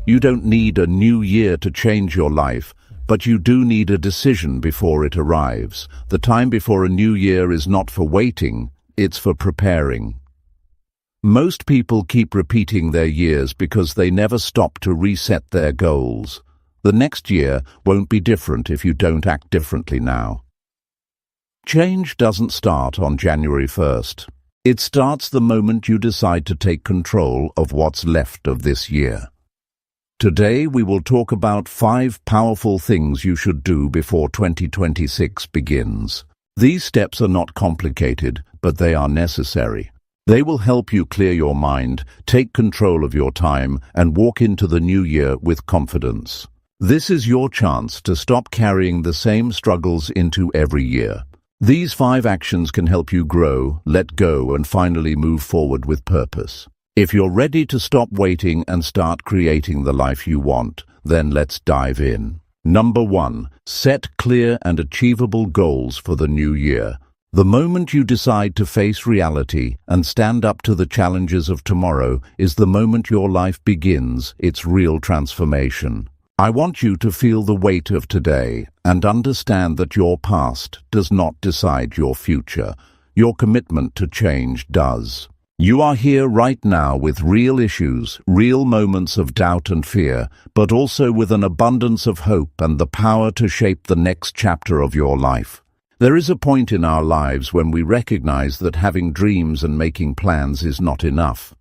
You don't need a new year to change your life, but you do need a decision before it arrives. The time before a new year is not for waiting, it's for preparing. Most people keep repeating their years because they never stop to reset their goals. The next year won't be different if you don't act differently now. Change doesn't start on January 1st. It starts the moment you decide to take control of what's left of this year. Today we will talk about 5 powerful things you should do before 2026 begins. These steps are not complicated, but they are necessary. They will help you clear your mind, take control of your time, and walk into the new year with confidence. This is your chance to stop carrying the same struggles into every year. These 5 actions can help you grow, let go, and finally move forward with purpose. If you're ready to stop waiting and start creating the life you want, then let's dive in. Number 1. Set clear and achievable goals for the new year. The moment you decide to face reality and stand up to the challenges of tomorrow is the moment your life begins its real transformation. I want you to feel the weight of today and understand that your past does not decide your future. Your commitment to change does. You are here right now with real issues, real moments of doubt and fear, but also with an abundance of hope and the power to shape the next chapter of your life. There is a point in our lives when we recognize that having dreams and making plans is not enough.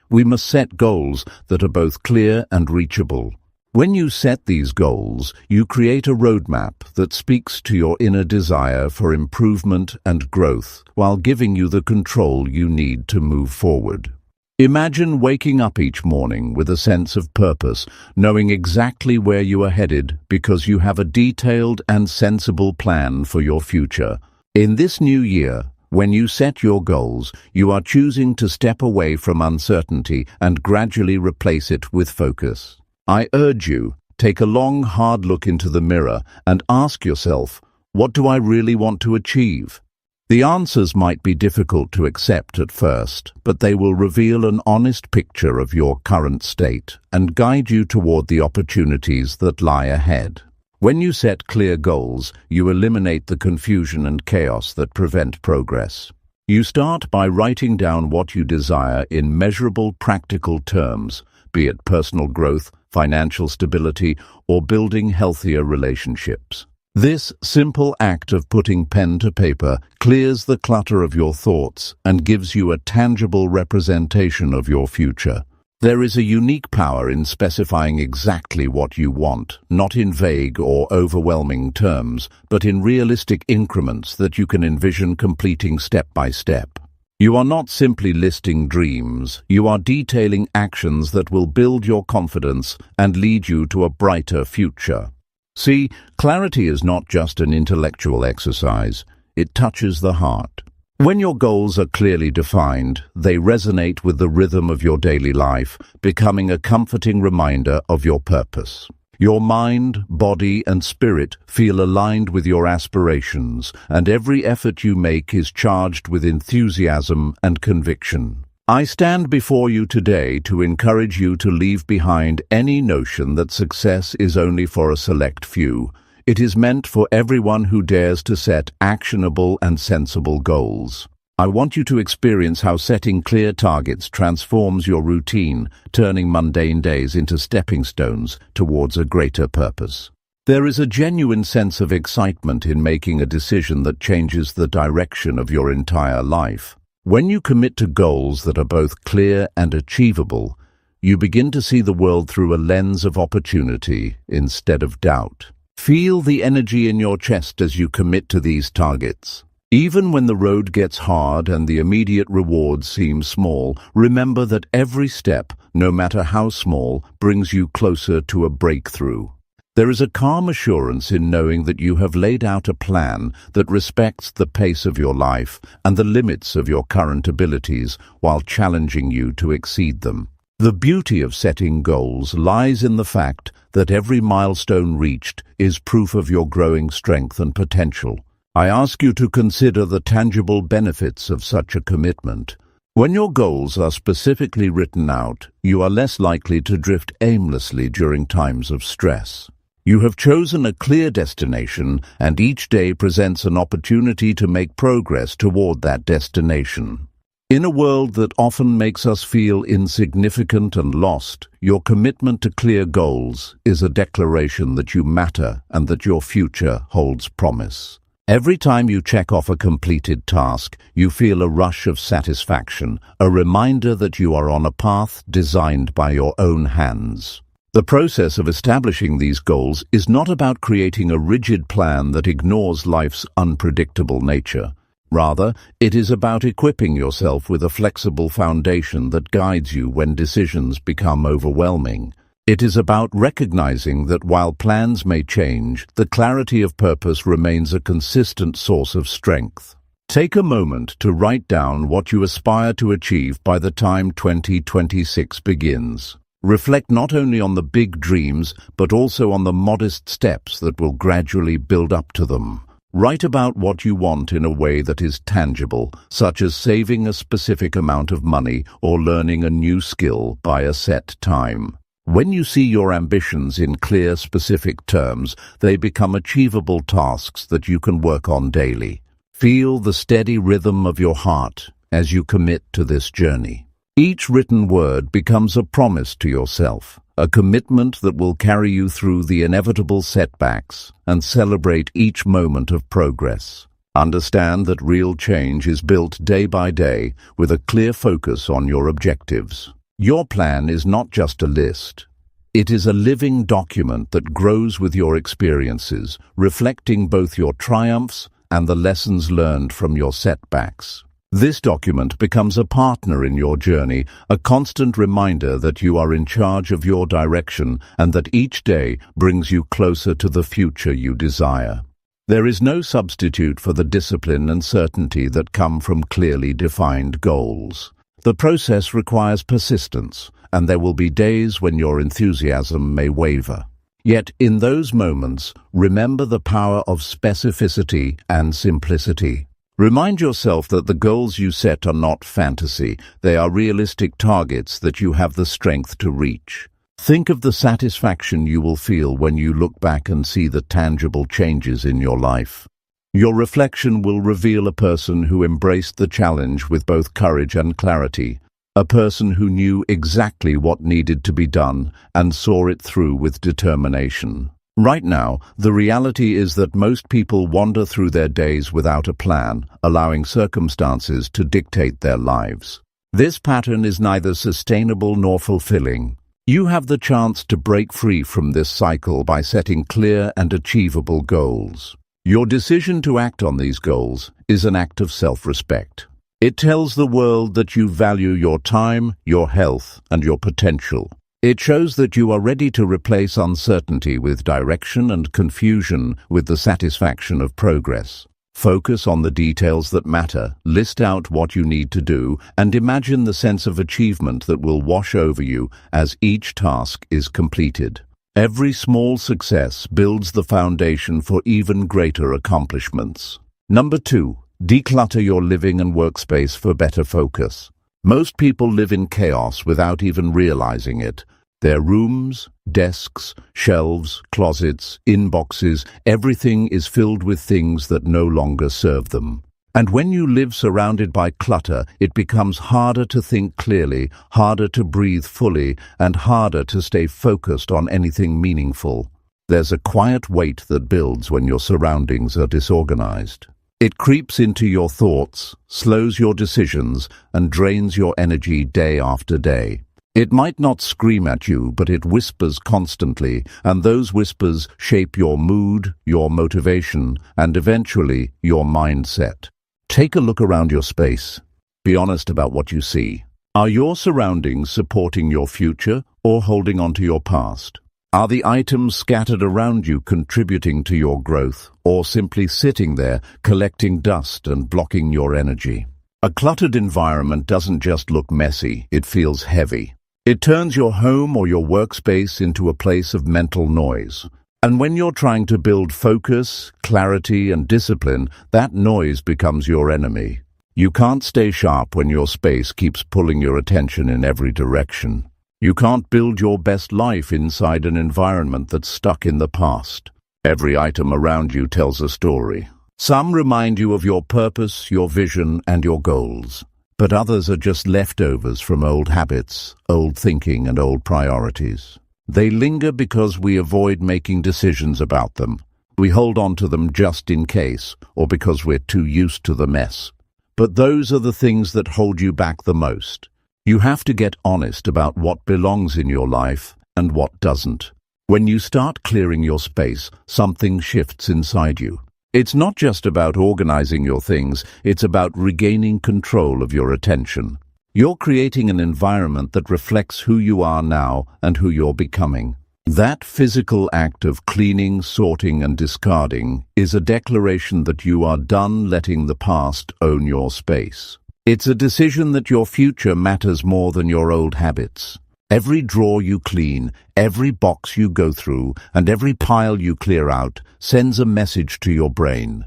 We must set goals that are both clear and reachable. When you set these goals, you create a roadmap that speaks to your inner desire for improvement and growth while giving you the control you need to move forward. Imagine waking up each morning with a sense of purpose, knowing exactly where you are headed because you have a detailed and sensible plan for your future. In this new year, when you set your goals, you are choosing to step away from uncertainty and gradually replace it with focus. I urge you, take a long, hard look into the mirror and ask yourself, what do I really want to achieve? The answers might be difficult to accept at first, but they will reveal an honest picture of your current state and guide you toward the opportunities that lie ahead. When you set clear goals, you eliminate the confusion and chaos that prevent progress. You start by writing down what you desire in measurable, practical terms, be it personal growth, financial stability, or building healthier relationships. This simple act of putting pen to paper clears the clutter of your thoughts and gives you a tangible representation of your future. There is a unique power in specifying exactly what you want, not in vague or overwhelming terms, but in realistic increments that you can envision completing step by step. You are not simply listing dreams, you are detailing actions that will build your confidence and lead you to a brighter future. See, clarity is not just an intellectual exercise, it touches the heart. When your goals are clearly defined, they resonate with the rhythm of your daily life, becoming a comforting reminder of your purpose. Your mind, body, and spirit feel aligned with your aspirations, and every effort you make is charged with enthusiasm and conviction. I stand before you today to encourage you to leave behind any notion that success is only for a select few. It is meant for everyone who dares to set actionable and sensible goals. I want you to experience how setting clear targets transforms your routine, turning mundane days into stepping stones towards a greater purpose. There is a genuine sense of excitement in making a decision that changes the direction of your entire life. When you commit to goals that are both clear and achievable, you begin to see the world through a lens of opportunity instead of doubt. Feel the energy in your chest as you commit to these targets. Even when the road gets hard and the immediate rewards seem small, remember that every step, no matter how small, brings you closer to a breakthrough. There is a calm assurance in knowing that you have laid out a plan that respects the pace of your life and the limits of your current abilities while challenging you to exceed them. The beauty of setting goals lies in the fact that every milestone reached is proof of your growing strength and potential. I ask you to consider the tangible benefits of such a commitment. When your goals are specifically written out, you are less likely to drift aimlessly during times of stress. You have chosen a clear destination, and each day presents an opportunity to make progress toward that destination. In a world that often makes us feel insignificant and lost, your commitment to clear goals is a declaration that you matter and that your future holds promise. Every time you check off a completed task, you feel a rush of satisfaction, a reminder that you are on a path designed by your own hands. The process of establishing these goals is not about creating a rigid plan that ignores life's unpredictable nature. Rather, it is about equipping yourself with a flexible foundation that guides you when decisions become overwhelming. It is about recognizing that while plans may change, the clarity of purpose remains a consistent source of strength. Take a moment to write down what you aspire to achieve by the time 2026 begins. Reflect not only on the big dreams, but also on the modest steps that will gradually build up to them. Write about what you want in a way that is tangible, such as saving a specific amount of money or learning a new skill by a set time. When you see your ambitions in clear, specific terms, they become achievable tasks that you can work on daily. Feel the steady rhythm of your heart as you commit to this journey. Each written word becomes a promise to yourself, a commitment that will carry you through the inevitable setbacks and celebrate each moment of progress. Understand that real change is built day by day with a clear focus on your objectives. Your plan is not just a list. It is a living document that grows with your experiences, reflecting both your triumphs and the lessons learned from your setbacks. This document becomes a partner in your journey, a constant reminder that you are in charge of your direction and that each day brings you closer to the future you desire. There is no substitute for the discipline and certainty that come from clearly defined goals. The process requires persistence, and there will be days when your enthusiasm may waver. Yet in those moments, remember the power of specificity and simplicity. Remind yourself that the goals you set are not fantasy, they are realistic targets that you have the strength to reach. Think of the satisfaction you will feel when you look back and see the tangible changes in your life. Your reflection will reveal a person who embraced the challenge with both courage and clarity, a person who knew exactly what needed to be done and saw it through with determination. Right now, the reality is that most people wander through their days without a plan, allowing circumstances to dictate their lives. This pattern is neither sustainable nor fulfilling. You have the chance to break free from this cycle by setting clear and achievable goals. Your decision to act on these goals is an act of self-respect. It tells the world that you value your time, your health, and your potential. It shows that you are ready to replace uncertainty with direction and confusion with the satisfaction of progress. Focus on the details that matter, list out what you need to do, and imagine the sense of achievement that will wash over you as each task is completed. Every small success builds the foundation for even greater accomplishments. Number 2. Declutter your living and workspace for better focus. Most people live in chaos without even realizing it. Their rooms, desks, shelves, closets, inboxes, everything is filled with things that no longer serve them. And when you live surrounded by clutter, it becomes harder to think clearly, harder to breathe fully, and harder to stay focused on anything meaningful. There's a quiet weight that builds when your surroundings are disorganized. It creeps into your thoughts, slows your decisions, and drains your energy day after day. It might not scream at you, but it whispers constantly, and those whispers shape your mood, your motivation, and eventually your mindset. Take a look around your space. Be honest about what you see. Are your surroundings supporting your future or holding on to your past? Are the items scattered around you contributing to your growth, or simply sitting there, collecting dust and blocking your energy? A cluttered environment doesn't just look messy, it feels heavy. It turns your home or your workspace into a place of mental noise. And when you're trying to build focus, clarity, and discipline, that noise becomes your enemy. You can't stay sharp when your space keeps pulling your attention in every direction. You can't build your best life inside an environment that's stuck in the past. Every item around you tells a story. Some remind you of your purpose, your vision, and your goals. But others are just leftovers from old habits, old thinking, and old priorities. They linger because we avoid making decisions about them. We hold on to them just in case, or because we're too used to the mess. But those are the things that hold you back the most. You have to get honest about what belongs in your life and what doesn't. When you start clearing your space, something shifts inside you. It's not just about organizing your things, it's about regaining control of your attention. You're creating an environment that reflects who you are now and who you're becoming. That physical act of cleaning, sorting, and discarding is a declaration that you are done letting the past own your space. It's a decision that your future matters more than your old habits. Every drawer you clean, every box you go through, and every pile you clear out sends a message to your brain.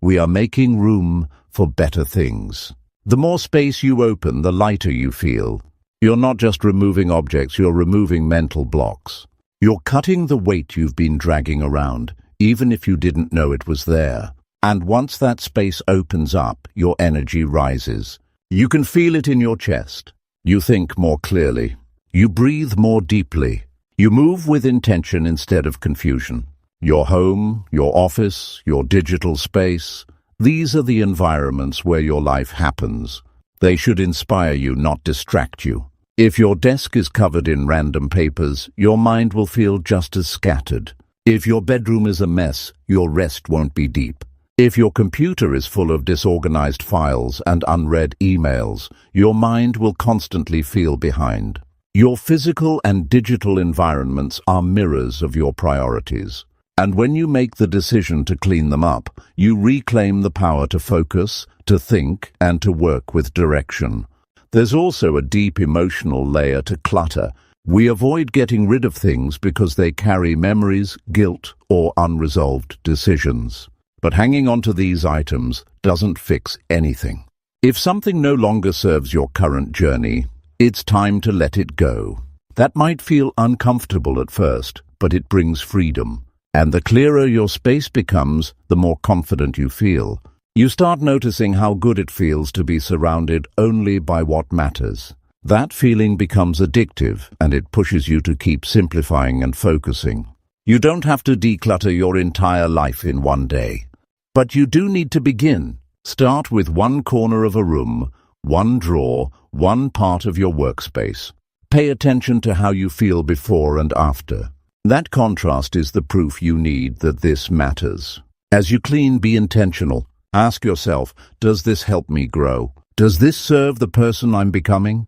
We are making room for better things. The more space you open, the lighter you feel. You're not just removing objects, you're removing mental blocks. You're cutting the weight you've been dragging around, even if you didn't know it was there. And once that space opens up, your energy rises. You can feel it in your chest. You think more clearly. You breathe more deeply. You move with intention instead of confusion. Your home, your office, your digital space, these are the environments where your life happens. They should inspire you, not distract you. If your desk is covered in random papers, your mind will feel just as scattered. If your bedroom is a mess, your rest won't be deep. If your computer is full of disorganized files and unread emails, your mind will constantly feel behind. Your physical and digital environments are mirrors of your priorities. And when you make the decision to clean them up, you reclaim the power to focus, to think, and to work with direction. There's also a deep emotional layer to clutter. We avoid getting rid of things because they carry memories, guilt, or unresolved decisions. But hanging on to these items doesn't fix anything. If something no longer serves your current journey, it's time to let it go. That might feel uncomfortable at first, but it brings freedom. And the clearer your space becomes, the more confident you feel. You start noticing how good it feels to be surrounded only by what matters. That feeling becomes addictive, and it pushes you to keep simplifying and focusing. You don't have to declutter your entire life in one day. But you do need to begin. Start with one corner of a room, one drawer, one part of your workspace. Pay attention to how you feel before and after. That contrast is the proof you need that this matters. As you clean, be intentional. Ask yourself, does this help me grow? Does this serve the person I'm becoming?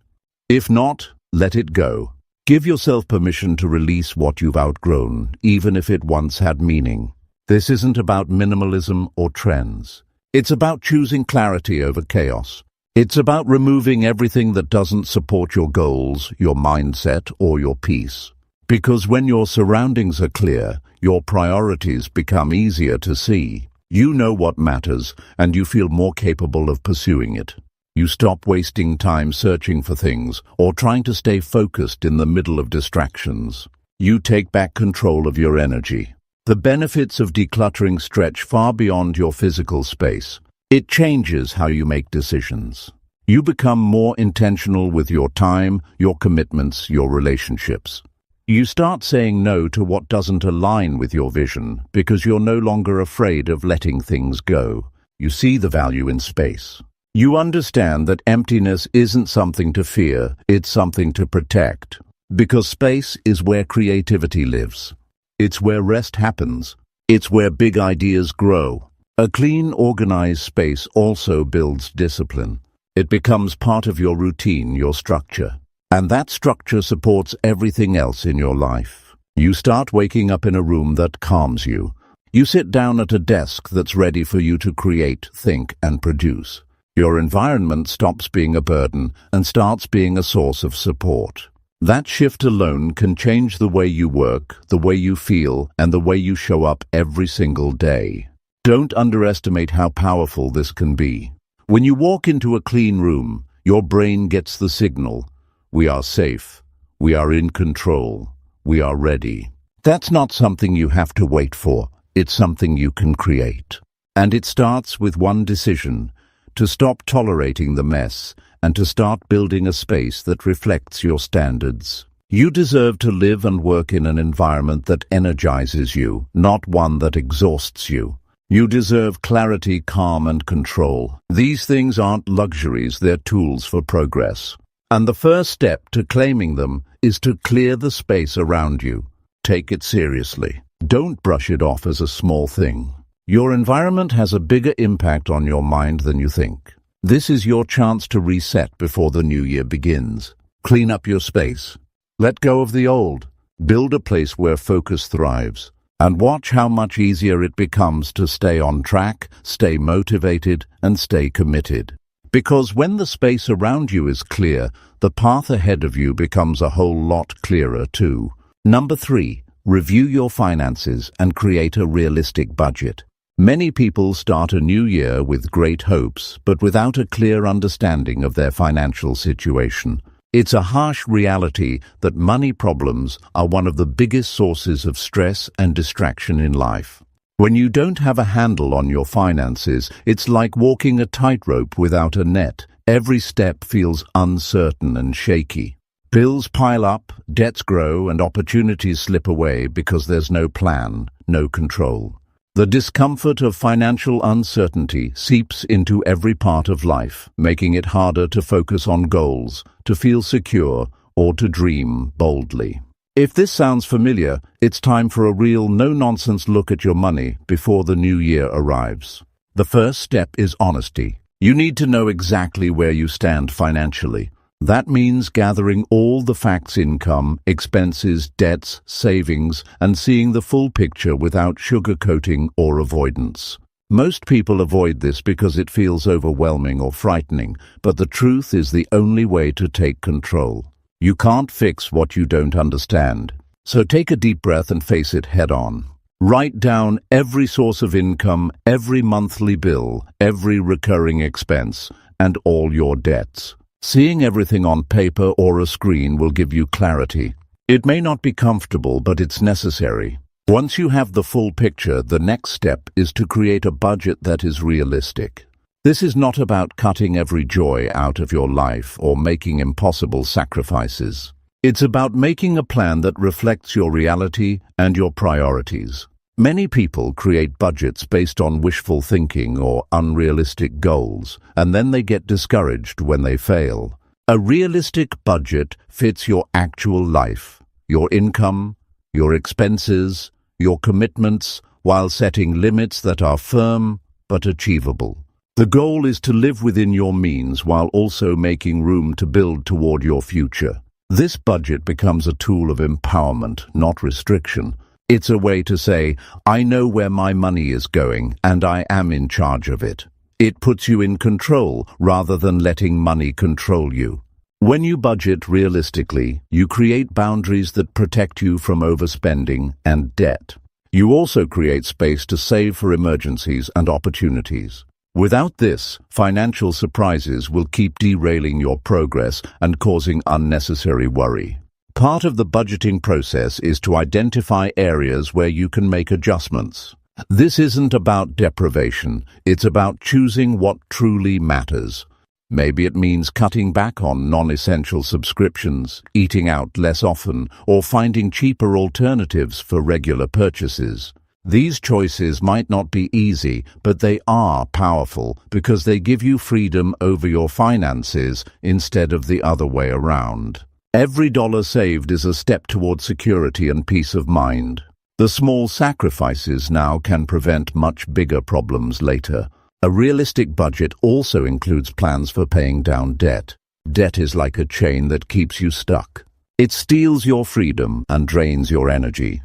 If not, let it go. Give yourself permission to release what you've outgrown, even if it once had meaning. This isn't about minimalism or trends. It's about choosing clarity over chaos. It's about removing everything that doesn't support your goals, your mindset, or your peace. Because when your surroundings are clear, your priorities become easier to see. You know what matters, and you feel more capable of pursuing it. You stop wasting time searching for things or trying to stay focused in the middle of distractions. You take back control of your energy. The benefits of decluttering stretch far beyond your physical space. It changes how you make decisions. You become more intentional with your time, your commitments, your relationships. You start saying no to what doesn't align with your vision because you're no longer afraid of letting things go. You see the value in space. You understand that emptiness isn't something to fear, it's something to protect. Because space is where creativity lives. It's where rest happens. It's where big ideas grow. A clean, organized space also builds discipline. It becomes part of your routine, your structure. And that structure supports everything else in your life. You start waking up in a room that calms you. You sit down at a desk that's ready for you to create, think, and produce. Your environment stops being a burden and starts being a source of support. That shift alone can change the way you work, the way you feel, and the way you show up every single day. Don't underestimate how powerful this can be. When you walk into a clean room, your brain gets the signal. We are safe. We are in control. We are ready. That's not something you have to wait for. It's something you can create. And it starts with one decision: to stop tolerating the mess and to start building a space that reflects your standards. You deserve to live and work in an environment that energizes you, not one that exhausts you. You deserve clarity, calm, and control. These things aren't luxuries, they're tools for progress. And the first step to claiming them is to clear the space around you. Take it seriously. Don't brush it off as a small thing. Your environment has a bigger impact on your mind than you think. This is your chance to reset before the new year begins. Clean up your space. Let go of the old. Build a place where focus thrives. And watch how much easier it becomes to stay on track, stay motivated, and stay committed. Because when the space around you is clear, the path ahead of you becomes a whole lot clearer too. Number 3, review your finances and create a realistic budget. Many people start a new year with great hopes, but without a clear understanding of their financial situation. It's a harsh reality that money problems are one of the biggest sources of stress and distraction in life. When you don't have a handle on your finances, it's like walking a tightrope without a net. Every step feels uncertain and shaky. Bills pile up, debts grow, and opportunities slip away because there's no plan, no control. The discomfort of financial uncertainty seeps into every part of life, making it harder to focus on goals, to feel secure, or to dream boldly. If this sounds familiar, it's time for a real no-nonsense look at your money before the new year arrives. The first step is honesty. You need to know exactly where you stand financially. That means gathering all the facts: income, expenses, debts, savings, and seeing the full picture without sugarcoating or avoidance. Most people avoid this because it feels overwhelming or frightening, but the truth is the only way to take control. You can't fix what you don't understand. So take a deep breath and face it head on. Write down every source of income, every monthly bill, every recurring expense, and all your debts. Seeing everything on paper or a screen will give you clarity. It may not be comfortable, but it's necessary. Once you have the full picture, the next step is to create a budget that is realistic. This is not about cutting every joy out of your life or making impossible sacrifices. It's about making a plan that reflects your reality and your priorities. Many people create budgets based on wishful thinking or unrealistic goals, and then they get discouraged when they fail. A realistic budget fits your actual life, your income, your expenses, your commitments, while setting limits that are firm but achievable. The goal is to live within your means while also making room to build toward your future. This budget becomes a tool of empowerment, not restriction. It's a way to say, I know where my money is going, and I am in charge of it. It puts you in control rather than letting money control you. When you budget realistically, you create boundaries that protect you from overspending and debt. You also create space to save for emergencies and opportunities. Without this, financial surprises will keep derailing your progress and causing unnecessary worry. Part of the budgeting process is to identify areas where you can make adjustments. This isn't about deprivation, it's about choosing what truly matters. Maybe it means cutting back on non-essential subscriptions, eating out less often, or finding cheaper alternatives for regular purchases. These choices might not be easy, but they are powerful because they give you freedom over your finances instead of the other way around. Every dollar saved is a step toward security and peace of mind. The small sacrifices now can prevent much bigger problems later. A realistic budget also includes plans for paying down debt. Debt is like a chain that keeps you stuck. It steals your freedom and drains your energy.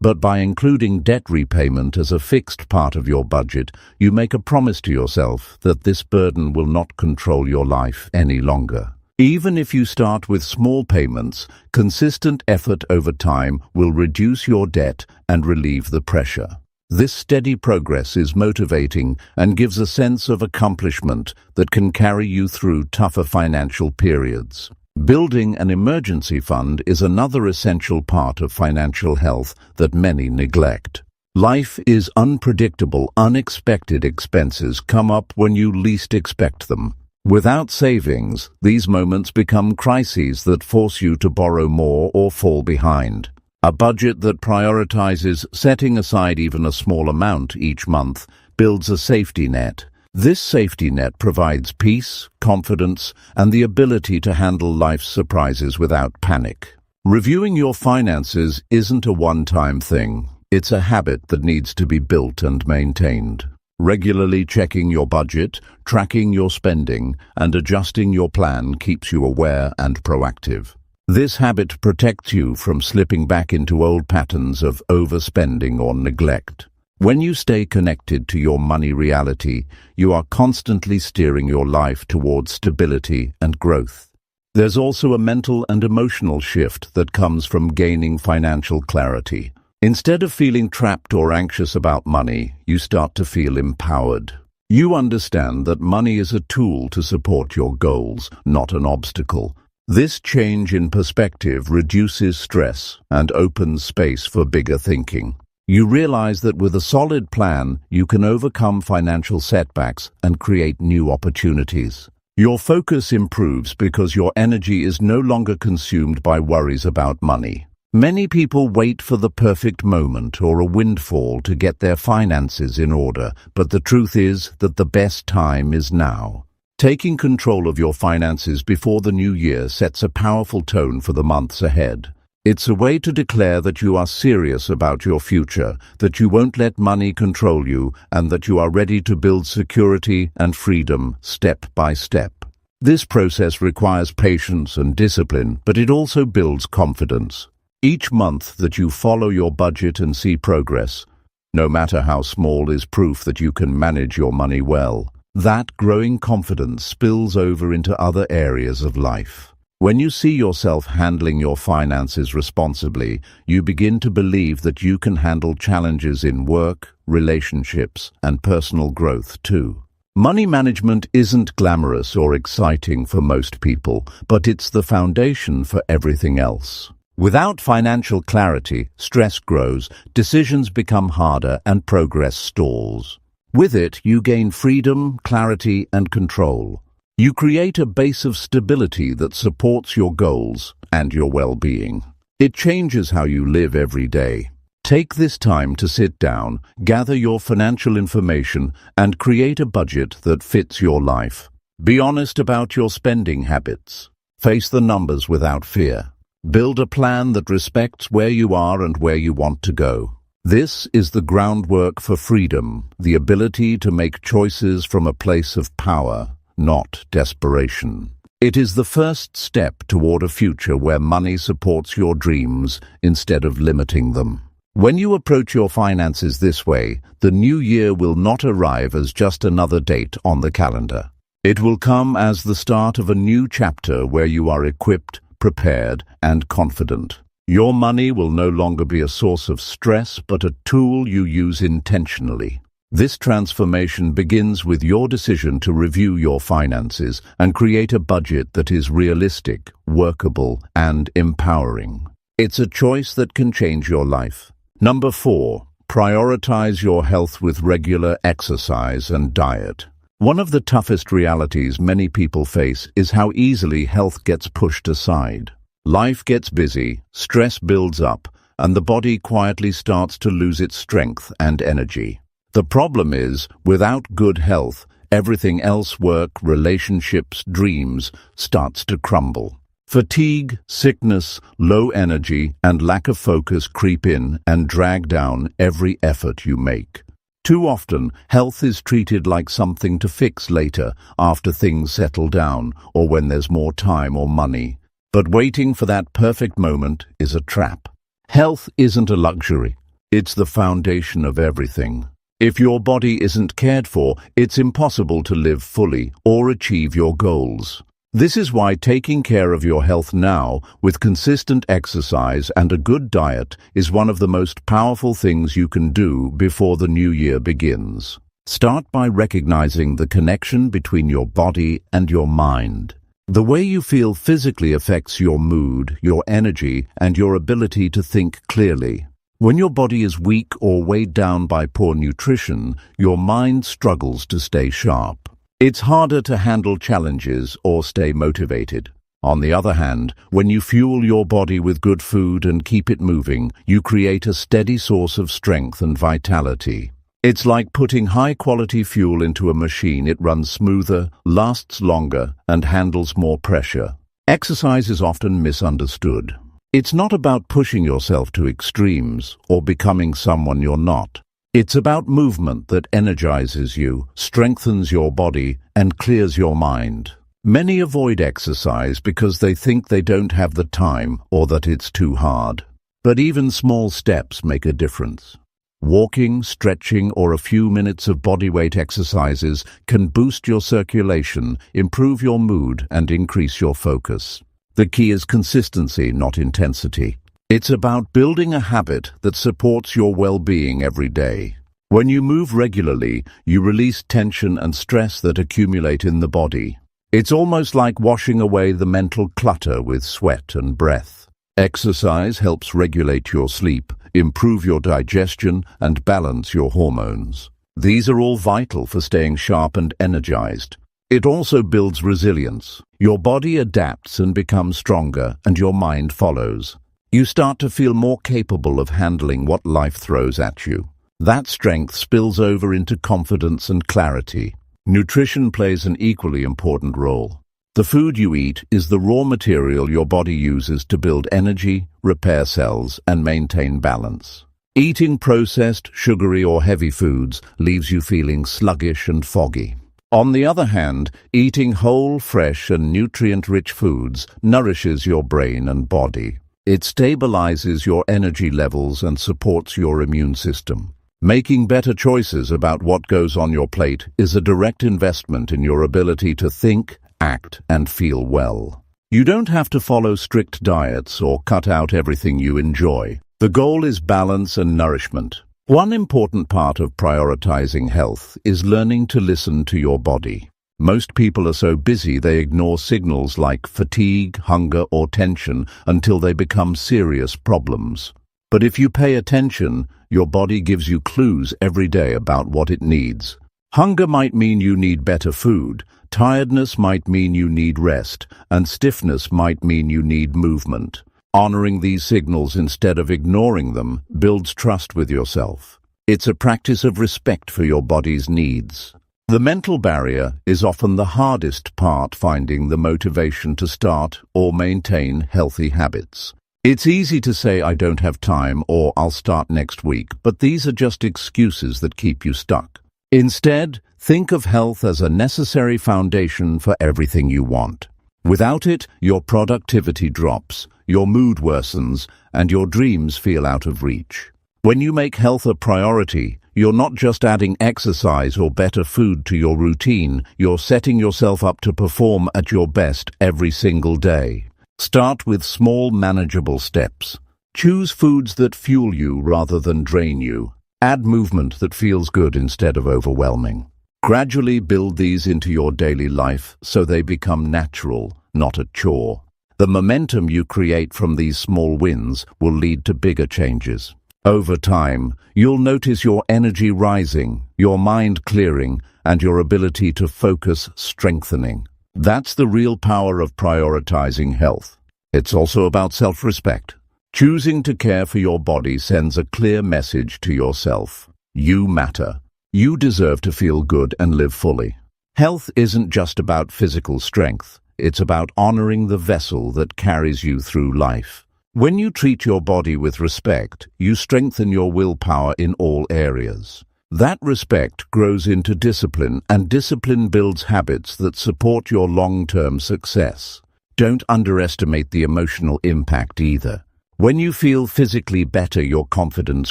But by including debt repayment as a fixed part of your budget, you make a promise to yourself that this burden will not control your life any longer. Even if you start with small payments, consistent effort over time will reduce your debt and relieve the pressure. This steady progress is motivating and gives a sense of accomplishment that can carry you through tougher financial periods. Building an emergency fund is another essential part of financial health that many neglect. Life is unpredictable. Unexpected expenses come up when you least expect them. Without savings, these moments become crises that force you to borrow more or fall behind. A budget that prioritizes setting aside even a small amount each month builds a safety net. This safety net provides peace, confidence, and the ability to handle life's surprises without panic. Reviewing your finances isn't a one-time thing. It's a habit that needs to be built and maintained. Regularly checking your budget, tracking your spending, and adjusting your plan keeps you aware and proactive. This habit protects you from slipping back into old patterns of overspending or neglect. When you stay connected to your money reality, you are constantly steering your life towards stability and growth. There's also a mental and emotional shift that comes from gaining financial clarity. Instead of feeling trapped or anxious about money, you start to feel empowered. You understand that money is a tool to support your goals, not an obstacle. This change in perspective reduces stress and opens space for bigger thinking. You realize that with a solid plan, you can overcome financial setbacks and create new opportunities. Your focus improves because your energy is no longer consumed by worries about money. Many people wait for the perfect moment or a windfall to get their finances in order, but the truth is that the best time is now. Taking control of your finances before the new year sets a powerful tone for the months ahead. It's a way to declare that you are serious about your future, that you won't let money control you, and that you are ready to build security and freedom step by step. This process requires patience and discipline, but it also builds confidence. Each month that you follow your budget and see progress, no matter how small, is proof that you can manage your money well. That growing confidence spills over into other areas of life. When you see yourself handling your finances responsibly, you begin to believe that you can handle challenges in work, relationships, and personal growth too. Money management isn't glamorous or exciting for most people, but it's the foundation for everything else. Without financial clarity, stress grows, decisions become harder, and progress stalls. With it, you gain freedom, clarity, and control. You create a base of stability that supports your goals and your well-being. It changes how you live every day. Take this time to sit down, gather your financial information, and create a budget that fits your life. Be honest about your spending habits. Face the numbers without fear. Build a plan that respects where you are and where you want to go. This is the groundwork for freedom, the ability to make choices from a place of power, not desperation. It is the first step toward a future where money supports your dreams instead of limiting them. When you approach your finances this way, the new year will not arrive as just another date on the calendar. It will come as the start of a new chapter where you are equipped, prepared, and confident. Your money will no longer be a source of stress, but a tool you use intentionally. This transformation begins with your decision to review your finances and create a budget that is realistic, workable, and empowering. It's a choice that can change your life. Number 4, prioritize your health with regular exercise and diet. One of the toughest realities many people face is how easily health gets pushed aside. Life gets busy, stress builds up, and the body quietly starts to lose its strength and energy. The problem is, without good health, everything else, work, relationships, dreams, starts to crumble. Fatigue, sickness, low energy, and lack of focus creep in and drag down every effort you make. Too often, health is treated like something to fix later, after things settle down, or when there's more time or money. But waiting for that perfect moment is a trap. Health isn't a luxury. It's the foundation of everything. If your body isn't cared for, it's impossible to live fully or achieve your goals. This is why taking care of your health now, with consistent exercise and a good diet, is one of the most powerful things you can do before the new year begins. Start by recognizing the connection between your body and your mind. The way you feel physically affects your mood, your energy, and your ability to think clearly. When your body is weak or weighed down by poor nutrition, your mind struggles to stay sharp. It's harder to handle challenges or stay motivated. On the other hand, when you fuel your body with good food and keep it moving, you create a steady source of strength and vitality. It's like putting high-quality fuel into a machine. It runs smoother, lasts longer, and handles more pressure. Exercise is often misunderstood. It's not about pushing yourself to extremes or becoming someone you're not. It's about movement that energizes you, strengthens your body, and clears your mind. Many avoid exercise because they think they don't have the time or that it's too hard. But even small steps make a difference. Walking, stretching, or a few minutes of bodyweight exercises can boost your circulation, improve your mood, and increase your focus. The key is consistency, not intensity. It's about building a habit that supports your well-being every day. When you move regularly, you release tension and stress that accumulate in the body. It's almost like washing away the mental clutter with sweat and breath. Exercise helps regulate your sleep, improve your digestion, and balance your hormones. These are all vital for staying sharp and energized. It also builds resilience. Your body adapts and becomes stronger, and your mind follows. You start to feel more capable of handling what life throws at you. That strength spills over into confidence and clarity. Nutrition plays an equally important role. The food you eat is the raw material your body uses to build energy, repair cells, and maintain balance. Eating processed, sugary, or heavy foods leaves you feeling sluggish and foggy. On the other hand, eating whole, fresh, and nutrient-rich foods nourishes your brain and body. It stabilizes your energy levels and supports your immune system. Making better choices about what goes on your plate is a direct investment in your ability to think, act, and feel well. You don't have to follow strict diets or cut out everything you enjoy. The goal is balance and nourishment. One important part of prioritizing health is learning to listen to your body. Most people are so busy they ignore signals like fatigue, hunger, or tension until they become serious problems. But if you pay attention, your body gives you clues every day about what it needs. Hunger might mean you need better food, tiredness might mean you need rest, and stiffness might mean you need movement. Honoring these signals instead of ignoring them builds trust with yourself. It's a practice of respect for your body's needs. The mental barrier is often the hardest part, finding the motivation to start or maintain healthy habits. It's easy to say, "I don't have time," or "I'll start next week," but these are just excuses that keep you stuck. Instead, think of health as a necessary foundation for everything you want. Without it, your productivity drops, your mood worsens, and your dreams feel out of reach. When you make health a priority, you're not just adding exercise or better food to your routine, you're setting yourself up to perform at your best every single day. Start with small, manageable steps. Choose foods that fuel you rather than drain you. Add movement that feels good instead of overwhelming. Gradually build these into your daily life so they become natural, not a chore. The momentum you create from these small wins will lead to bigger changes. Over time, you'll notice your energy rising, your mind clearing, and your ability to focus strengthening. That's the real power of prioritizing health. It's also about self-respect. Choosing to care for your body sends a clear message to yourself. You matter. You deserve to feel good and live fully. Health isn't just about physical strength. It's about honoring the vessel that carries you through life. When you treat your body with respect, you strengthen your willpower in all areas. That respect grows into discipline, and discipline builds habits that support your long-term success. Don't underestimate the emotional impact either. When you feel physically better, your confidence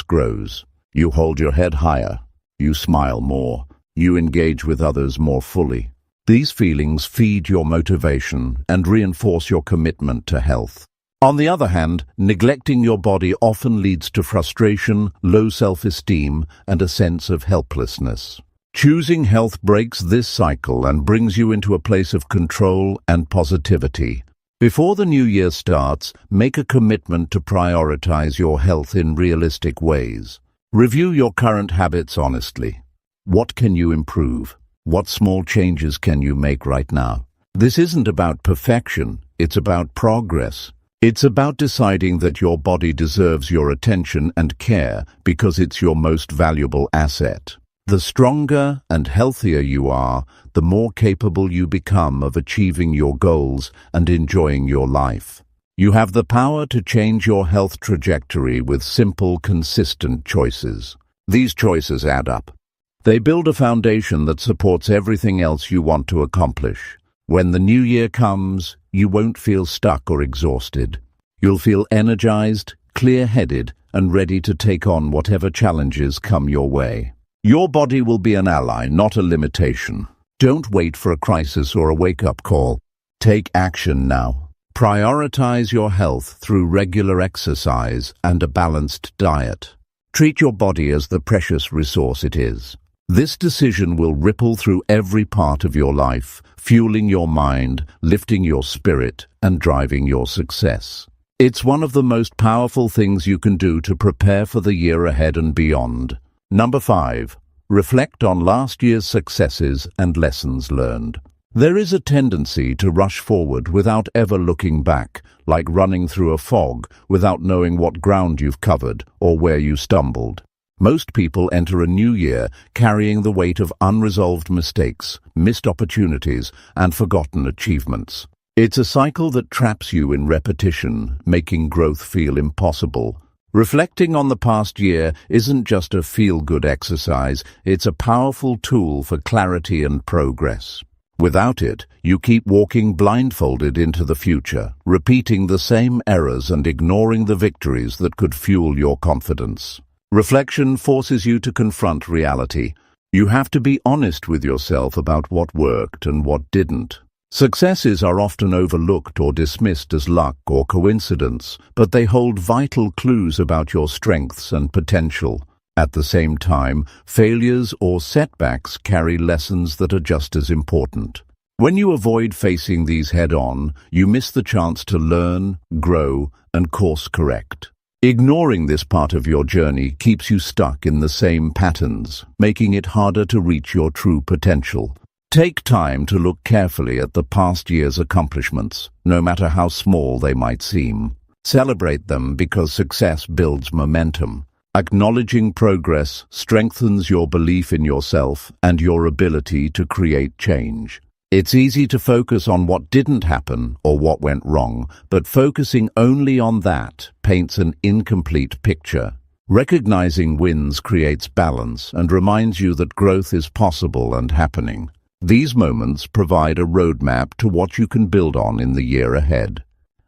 grows. You hold your head higher. You smile more. You engage with others more fully. These feelings feed your motivation and reinforce your commitment to health. On the other hand, neglecting your body often leads to frustration, low self-esteem, and a sense of helplessness. Choosing health breaks this cycle and brings you into a place of control and positivity. Before the new year starts, make a commitment to prioritize your health in realistic ways. Review your current habits honestly. What can you improve? What small changes can you make right now? This isn't about perfection, it's about progress. It's about deciding that your body deserves your attention and care because it's your most valuable asset. The stronger and healthier you are, the more capable you become of achieving your goals and enjoying your life. You have the power to change your health trajectory with simple, consistent choices. These choices add up. They build a foundation that supports everything else you want to accomplish. When the new year comes, you won't feel stuck or exhausted. You'll feel energized, clear-headed, and ready to take on whatever challenges come your way. Your body will be an ally, not a limitation. Don't wait for a crisis or a wake-up call. Take action now. Prioritize your health through regular exercise and a balanced diet. Treat your body as the precious resource it is. This decision will ripple through every part of your life, fueling your mind, lifting your spirit, and driving your success. It's one of the most powerful things you can do to prepare for the year ahead and beyond. Number 5. Reflect on last year's successes and lessons learned. There is a tendency to rush forward without ever looking back, like running through a fog without knowing what ground you've covered or where you stumbled. Most people enter a new year carrying the weight of unresolved mistakes, missed opportunities, and forgotten achievements. It's a cycle that traps you in repetition, making growth feel impossible. Reflecting on the past year isn't just a feel-good exercise, it's a powerful tool for clarity and progress. Without it, you keep walking blindfolded into the future, repeating the same errors and ignoring the victories that could fuel your confidence. Reflection forces you to confront reality. You have to be honest with yourself about what worked and what didn't. Successes are often overlooked or dismissed as luck or coincidence, but they hold vital clues about your strengths and potential. At the same time, failures or setbacks carry lessons that are just as important. When you avoid facing these head-on, you miss the chance to learn, grow, and course-correct. Ignoring this part of your journey keeps you stuck in the same patterns, making it harder to reach your true potential. Take time to look carefully at the past year's accomplishments, no matter how small they might seem. Celebrate them because success builds momentum. Acknowledging progress strengthens your belief in yourself and your ability to create change. It's easy to focus on what didn't happen or what went wrong, but focusing only on that paints an incomplete picture. Recognizing wins creates balance and reminds you that growth is possible and happening. These moments provide a roadmap to what you can build on in the year ahead.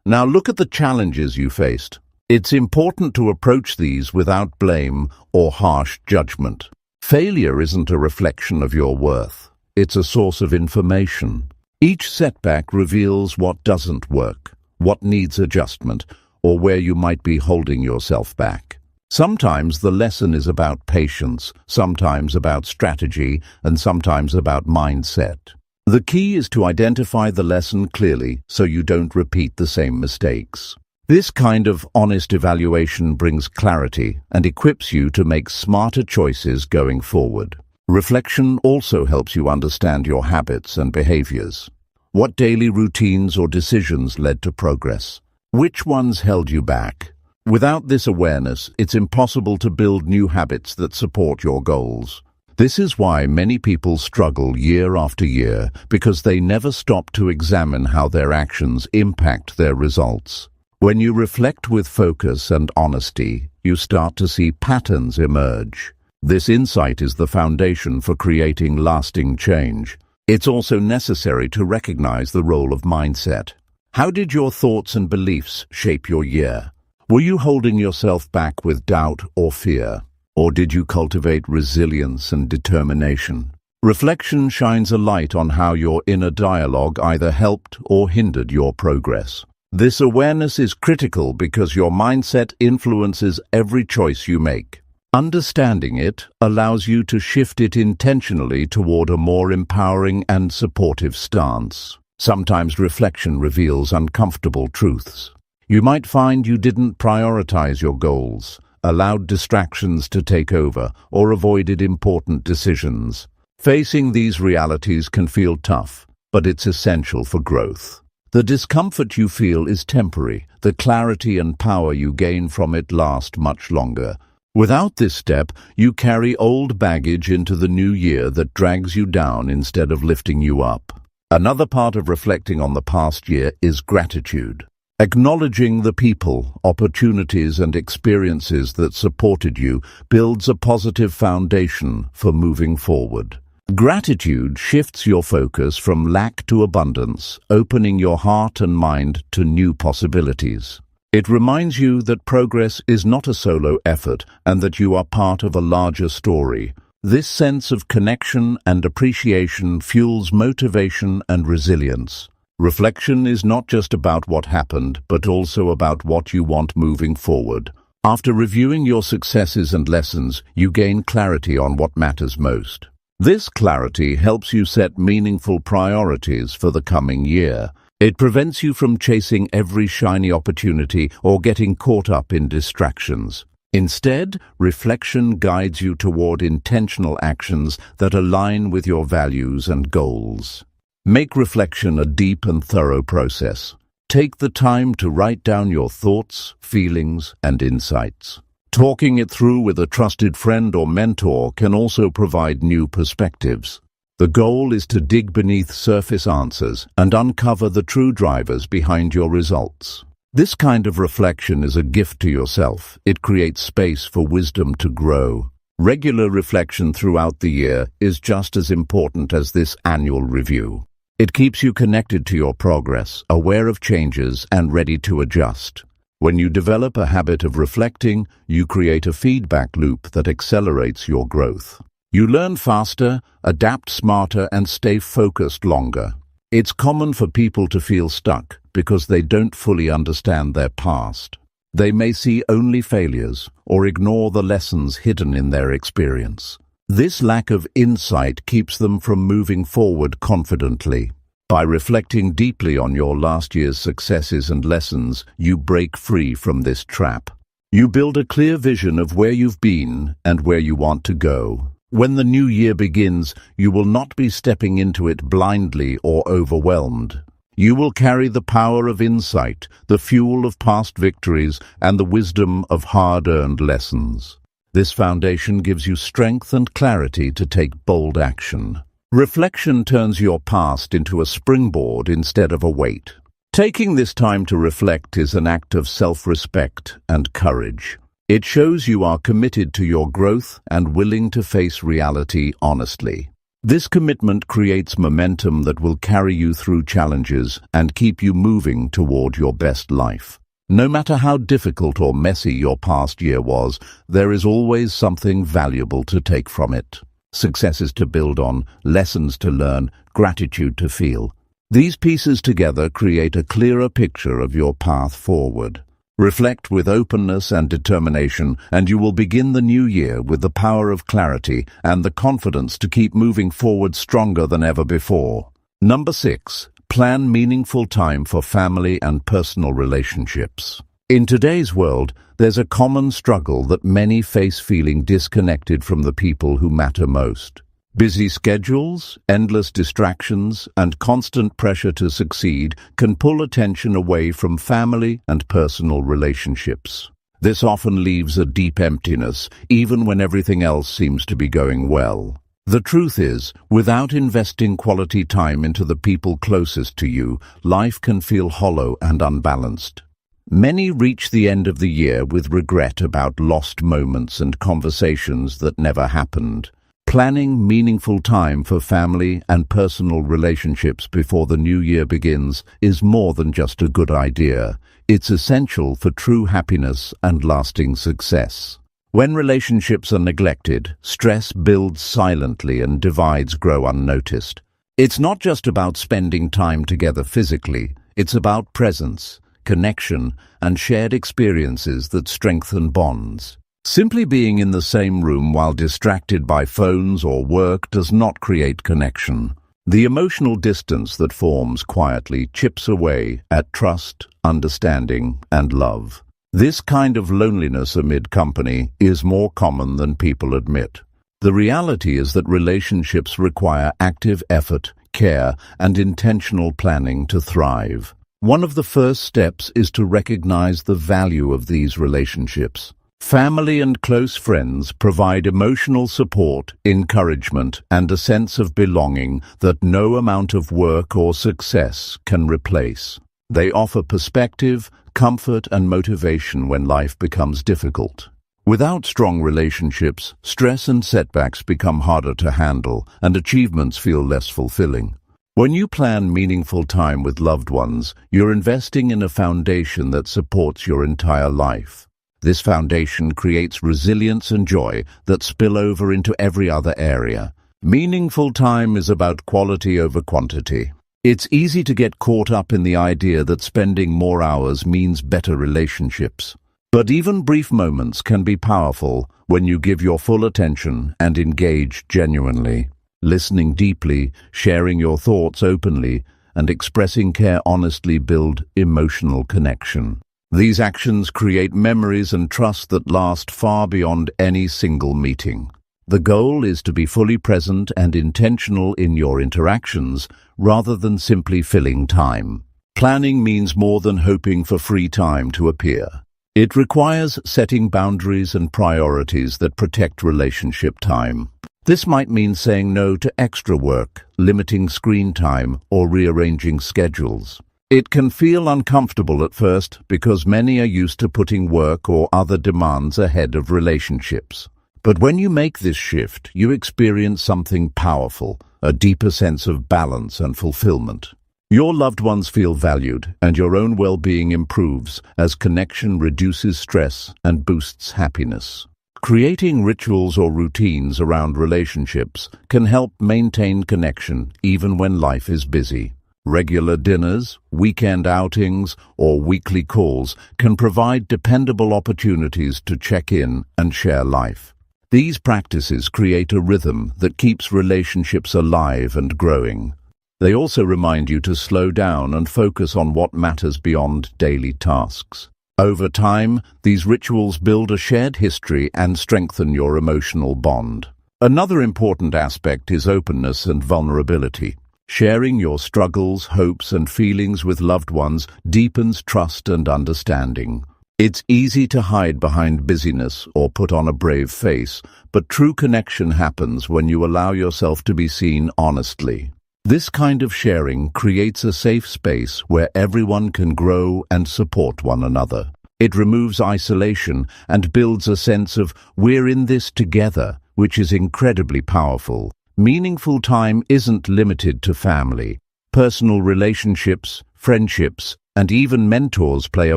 Now look at the challenges you faced. It's important to approach these without blame or harsh judgment. Failure isn't a reflection of your worth. It's a source of information. Each setback reveals what doesn't work, what needs adjustment, or where you might be holding yourself back. Sometimes the lesson is about patience, sometimes about strategy, and sometimes about mindset. The key is to identify the lesson clearly so you don't repeat the same mistakes. This kind of honest evaluation brings clarity and equips you to make smarter choices going forward. Reflection also helps you understand your habits and behaviors. What daily routines or decisions led to progress? Which ones held you back? Without this awareness, it's impossible to build new habits that support your goals. This is why many people struggle year after year, because they never stop to examine how their actions impact their results. When you reflect with focus and honesty, you start to see patterns emerge. This insight is the foundation for creating lasting change. It's also necessary to recognize the role of mindset. How did your thoughts and beliefs shape your year? Were you holding yourself back with doubt or fear? Or did you cultivate resilience and determination? Reflection shines a light on how your inner dialogue either helped or hindered your progress. This awareness is critical because your mindset influences every choice you make. Understanding it allows you to shift it intentionally toward a more empowering and supportive stance. Sometimes reflection reveals uncomfortable truths. You might find you didn't prioritize your goals, allowed distractions to take over, or avoided important decisions. Facing these realities can feel tough, but it's essential for growth. The discomfort you feel is temporary. The clarity and power you gain from it last much longer. Without this step, you carry old baggage into the new year that drags you down instead of lifting you up. Another part of reflecting on the past year is gratitude. Acknowledging the people, opportunities, and experiences that supported you builds a positive foundation for moving forward. Gratitude shifts your focus from lack to abundance, opening your heart and mind to new possibilities. It reminds you that progress is not a solo effort and that you are part of a larger story. This sense of connection and appreciation fuels motivation and resilience. Reflection is not just about what happened, but also about what you want moving forward. After reviewing your successes and lessons, you gain clarity on what matters most. This clarity helps you set meaningful priorities for the coming year. It prevents you from chasing every shiny opportunity or getting caught up in distractions. Instead, reflection guides you toward intentional actions that align with your values and goals. Make reflection a deep and thorough process. Take the time to write down your thoughts, feelings, and insights. Talking it through with a trusted friend or mentor can also provide new perspectives. The goal is to dig beneath surface answers and uncover the true drivers behind your results. This kind of reflection is a gift to yourself. It creates space for wisdom to grow. Regular reflection throughout the year is just as important as this annual review. It keeps you connected to your progress, aware of changes, and ready to adjust. When you develop a habit of reflecting, you create a feedback loop that accelerates your growth. You learn faster, adapt smarter, and stay focused longer. It's common for people to feel stuck because they don't fully understand their past. They may see only failures or ignore the lessons hidden in their experience. This lack of insight keeps them from moving forward confidently. By reflecting deeply on your last year's successes and lessons, you break free from this trap. You build a clear vision of where you've been and where you want to go. When the new year begins, you will not be stepping into it blindly or overwhelmed. You will carry the power of insight, the fuel of past victories, and the wisdom of hard-earned lessons. This foundation gives you strength and clarity to take bold action. Reflection turns your past into a springboard instead of a weight. Taking this time to reflect is an act of self-respect and courage. It shows you are committed to your growth and willing to face reality honestly. This commitment creates momentum that will carry you through challenges and keep you moving toward your best life. No matter how difficult or messy your past year was, there is always something valuable to take from it. Successes to build on, lessons to learn, gratitude to feel. These pieces together create a clearer picture of your path forward. Reflect with openness and determination, and you will begin the new year with the power of clarity and the confidence to keep moving forward stronger than ever before. Number 6. Plan meaningful time for family and personal relationships. In today's world, there's a common struggle that many face, feeling disconnected from the people who matter most. Busy schedules, endless distractions, and constant pressure to succeed can pull attention away from family and personal relationships. This often leaves a deep emptiness, even when everything else seems to be going well. The truth is, without investing quality time into the people closest to you, life can feel hollow and unbalanced. Many reach the end of the year with regret about lost moments and conversations that never happened. Planning meaningful time for family and personal relationships before the new year begins is more than just a good idea. It's essential for true happiness and lasting success. When relationships are neglected, stress builds silently and divides grow unnoticed. It's not just about spending time together physically, it's about presence, connection, and shared experiences that strengthen bonds. Simply being in the same room while distracted by phones or work does not create connection. The emotional distance that forms quietly chips away at trust, understanding, and love. This kind of loneliness amid company is more common than people admit. The reality is that relationships require active effort, care, and intentional planning to thrive. One of the first steps is to recognize the value of these relationships. Family and close friends provide emotional support, encouragement, and a sense of belonging that no amount of work or success can replace. They offer perspective, comfort, and motivation when life becomes difficult. Without strong relationships, stress and setbacks become harder to handle, and achievements feel less fulfilling. When you plan meaningful time with loved ones, you're investing in a foundation that supports your entire life. This foundation creates resilience and joy that spill over into every other area. Meaningful time is about quality over quantity. It's easy to get caught up in the idea that spending more hours means better relationships. But even brief moments can be powerful when you give your full attention and engage genuinely. Listening deeply, sharing your thoughts openly, and expressing care honestly build emotional connection. These actions create memories and trust that last far beyond any single meeting. The goal is to be fully present and intentional in your interactions, rather than simply filling time. Planning means more than hoping for free time to appear. It requires setting boundaries and priorities that protect relationship time. This might mean saying no to extra work, limiting screen time, or rearranging schedules. It can feel uncomfortable at first because many are used to putting work or other demands ahead of relationships. But when you make this shift, you experience something powerful, a deeper sense of balance and fulfillment. Your loved ones feel valued, and your own well-being improves as connection reduces stress and boosts happiness. Creating rituals or routines around relationships can help maintain connection even when life is busy. Regular dinners, weekend outings, or weekly calls can provide dependable opportunities to check in and share life. These practices create a rhythm that keeps relationships alive and growing. They also remind you to slow down and focus on what matters beyond daily tasks. Over time, these rituals build a shared history and strengthen your emotional bond. Another important aspect is openness and vulnerability. Sharing your struggles, hopes, and feelings with loved ones deepens trust and understanding. It's easy to hide behind busyness or put on a brave face, but true connection happens when you allow yourself to be seen honestly. This kind of sharing creates a safe space where everyone can grow and support one another. It removes isolation and builds a sense of "we're in this together," which is incredibly powerful. Meaningful time isn't limited to family. Personal relationships, friendships, and even mentors play a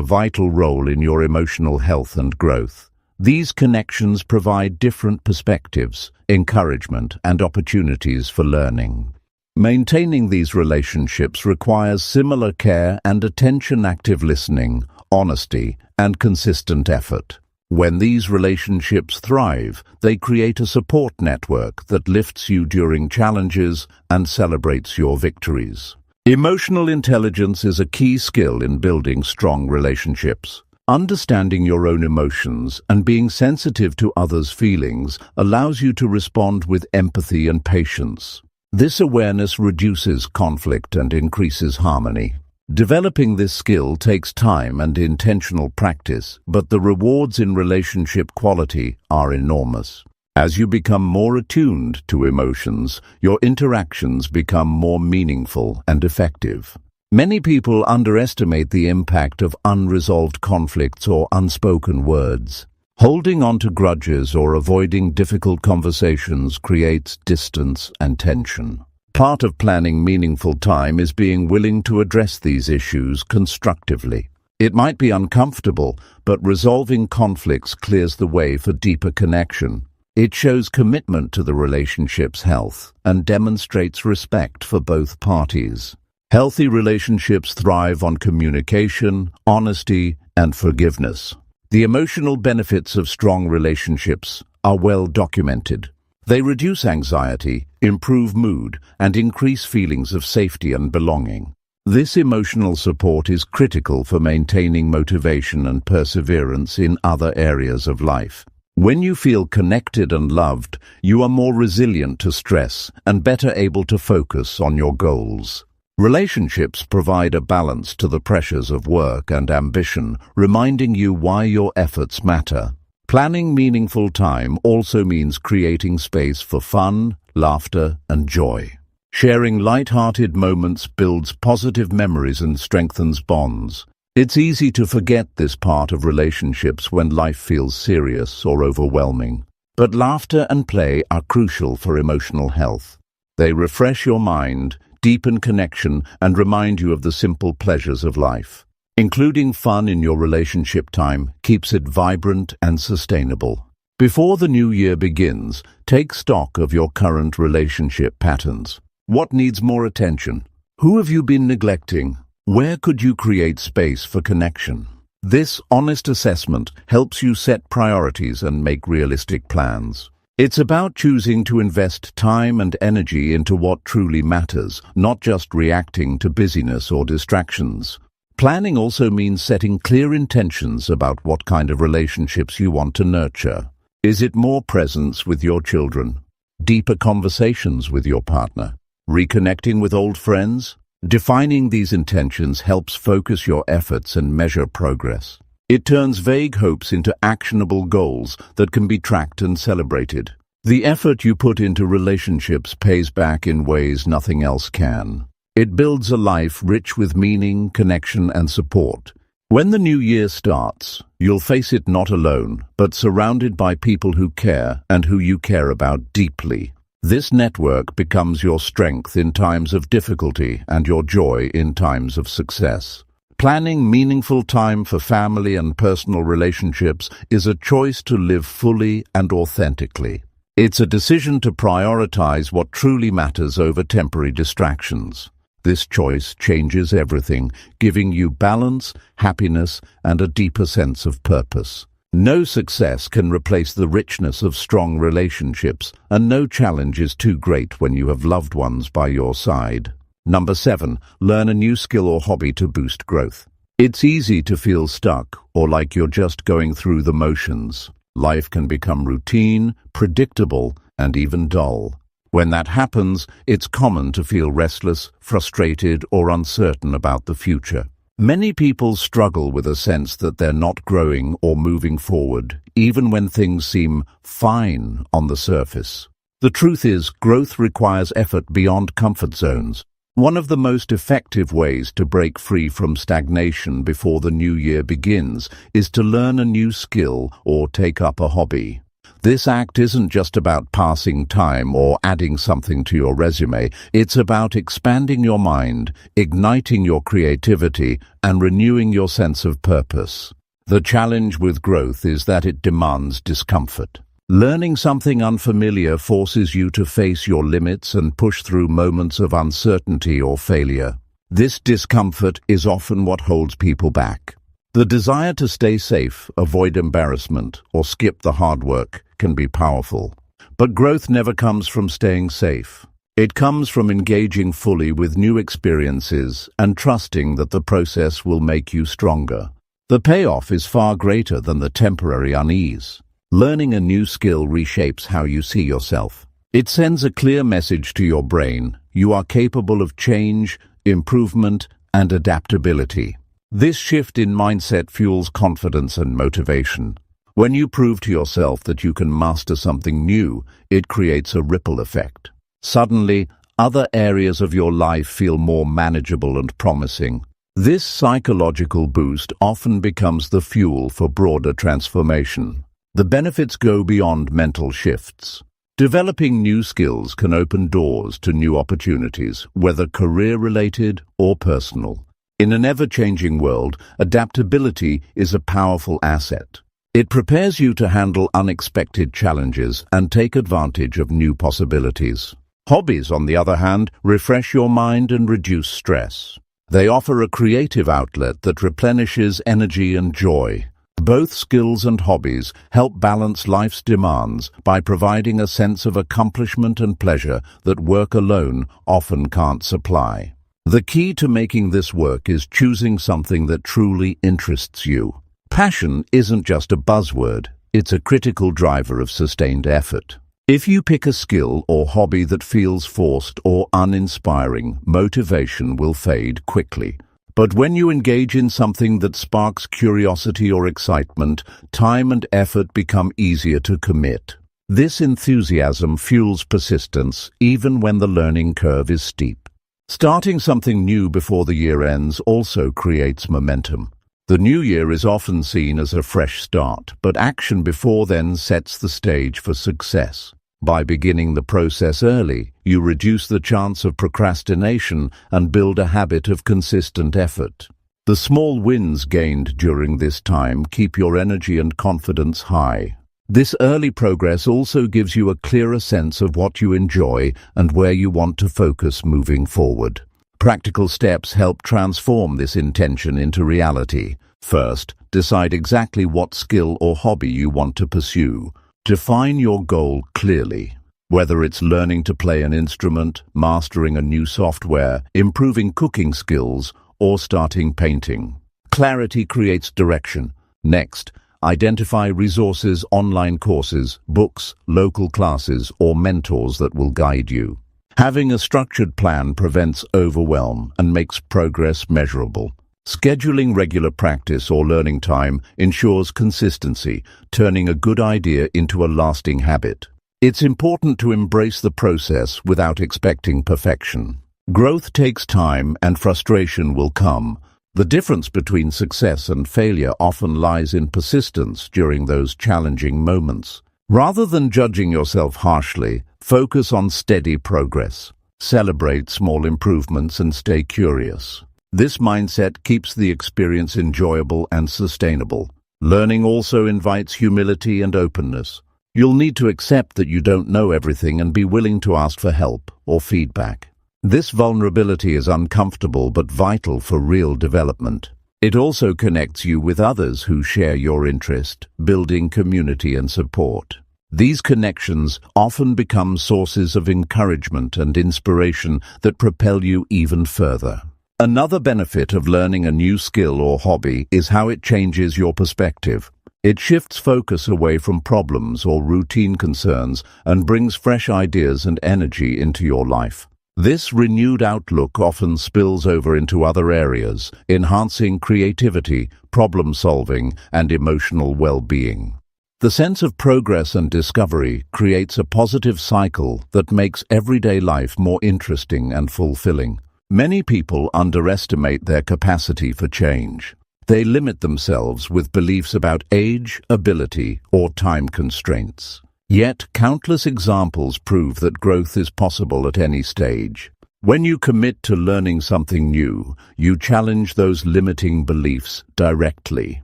vital role in your emotional health and growth. These connections provide different perspectives, encouragement, and opportunities for learning. Maintaining these relationships requires similar care and attention, active listening, honesty, and consistent effort. When these relationships thrive, they create a support network that lifts you during challenges and celebrates your victories. Emotional intelligence is a key skill in building strong relationships. Understanding your own emotions and being sensitive to others' feelings allows you to respond with empathy and patience. This awareness reduces conflict and increases harmony. Developing this skill takes time and intentional practice, but the rewards in relationship quality are enormous. As you become more attuned to emotions, your interactions become more meaningful and effective. Many people underestimate the impact of unresolved conflicts or unspoken words. Holding on to grudges or avoiding difficult conversations creates distance and tension. Part of planning meaningful time is being willing to address these issues constructively. It might be uncomfortable, but resolving conflicts clears the way for deeper connection. It shows commitment to the relationship's health and demonstrates respect for both parties. Healthy relationships thrive on communication, honesty, and forgiveness. The emotional benefits of strong relationships are well documented. They reduce anxiety, improve mood, and increase feelings of safety and belonging. This emotional support is critical for maintaining motivation and perseverance in other areas of life. When you feel connected and loved, you are more resilient to stress and better able to focus on your goals. Relationships provide a balance to the pressures of work and ambition, reminding you why your efforts matter. Planning meaningful time also means creating space for fun, laughter, and joy. Sharing light-hearted moments builds positive memories and strengthens bonds. It's easy to forget this part of relationships when life feels serious or overwhelming. But laughter and play are crucial for emotional health. They refresh your mind, deepen connection, and remind you of the simple pleasures of life. Including fun in your relationship time keeps it vibrant and sustainable. Before the new year begins, take stock of your current relationship patterns. What needs more attention? Who have you been neglecting? Where could you create space for connection? This honest assessment helps you set priorities and make realistic plans. It's about choosing to invest time and energy into what truly matters, not just reacting to busyness or distractions. Planning also means setting clear intentions about what kind of relationships you want to nurture. Is it more presence with your children? Deeper conversations with your partner? Reconnecting with old friends? Defining these intentions helps focus your efforts and measure progress. It turns vague hopes into actionable goals that can be tracked and celebrated. The effort you put into relationships pays back in ways nothing else can. It builds a life rich with meaning, connection, and support. When the new year starts, you'll face it not alone, but surrounded by people who care and who you care about deeply. This network becomes your strength in times of difficulty and your joy in times of success. Planning meaningful time for family and personal relationships is a choice to live fully and authentically. It's a decision to prioritize what truly matters over temporary distractions. This choice changes everything, giving you balance, happiness, and a deeper sense of purpose. No success can replace the richness of strong relationships, and no challenge is too great when you have loved ones by your side. Number 7. Learn a new skill or hobby to boost growth. It's easy to feel stuck or like you're just going through the motions. Life can become routine, predictable, and even dull. When that happens, it's common to feel restless, frustrated, or uncertain about the future. Many people struggle with a sense that they're not growing or moving forward, even when things seem fine on the surface. The truth is, growth requires effort beyond comfort zones. One of the most effective ways to break free from stagnation before the new year begins is to learn a new skill or take up a hobby. This act isn't just about passing time or adding something to your resume. It's about expanding your mind, igniting your creativity, and renewing your sense of purpose. The challenge with growth is that it demands discomfort. Learning something unfamiliar forces you to face your limits and push through moments of uncertainty or failure. This discomfort is often what holds people back. The desire to stay safe, avoid embarrassment, or skip the hard work can be powerful. But growth never comes from staying safe. It comes from engaging fully with new experiences and trusting that the process will make you stronger. The payoff is far greater than the temporary unease. Learning a new skill reshapes how you see yourself. It sends a clear message to your brain: you are capable of change, improvement, and adaptability. This shift in mindset fuels confidence and motivation. When you prove to yourself that you can master something new, it creates a ripple effect. Suddenly, other areas of your life feel more manageable and promising. This psychological boost often becomes the fuel for broader transformation. The benefits go beyond mental shifts. Developing new skills can open doors to new opportunities, whether career-related or personal. In an ever-changing world, adaptability is a powerful asset. It prepares you to handle unexpected challenges and take advantage of new possibilities. Hobbies, on the other hand, refresh your mind and reduce stress. They offer a creative outlet that replenishes energy and joy. Both skills and hobbies help balance life's demands by providing a sense of accomplishment and pleasure that work alone often can't supply. The key to making this work is choosing something that truly interests you. Passion isn't just a buzzword, it's a critical driver of sustained effort. If you pick a skill or hobby that feels forced or uninspiring, motivation will fade quickly. But when you engage in something that sparks curiosity or excitement, time and effort become easier to commit. This enthusiasm fuels persistence even when the learning curve is steep. Starting something new before the year ends also creates momentum. The new year is often seen as a fresh start, but action before then sets the stage for success. By beginning the process early, you reduce the chance of procrastination and build a habit of consistent effort. The small wins gained during this time keep your energy and confidence high. This early progress also gives you a clearer sense of what you enjoy and where you want to focus moving forward. Practical steps help transform this intention into reality. First, decide exactly what skill or hobby you want to pursue. Define your goal clearly. Whether it's learning to play an instrument, mastering a new software, improving cooking skills, or starting painting. Clarity creates direction. Next, identify resources, online courses, books, local classes, or mentors that will guide you. Having a structured plan prevents overwhelm and makes progress measurable. Scheduling regular practice or learning time ensures consistency, turning a good idea into a lasting habit. It's important to embrace the process without expecting perfection. Growth takes time and frustration will come. The difference between success and failure often lies in persistence during those challenging moments. Rather than judging yourself harshly, focus on steady progress. Celebrate small improvements and stay curious. This mindset keeps the experience enjoyable and sustainable. Learning also invites humility and openness. You'll need to accept that you don't know everything and be willing to ask for help or feedback. This vulnerability is uncomfortable but vital for real development. It also connects you with others who share your interest, building community and support. These connections often become sources of encouragement and inspiration that propel you even further. Another benefit of learning a new skill or hobby is how it changes your perspective. It shifts focus away from problems or routine concerns and brings fresh ideas and energy into your life. This renewed outlook often spills over into other areas, enhancing creativity, problem-solving, and emotional well-being. The sense of progress and discovery creates a positive cycle that makes everyday life more interesting and fulfilling. Many people underestimate their capacity for change. They limit themselves with beliefs about age, ability, or time constraints. Yet, countless examples prove that growth is possible at any stage. When you commit to learning something new, you challenge those limiting beliefs directly.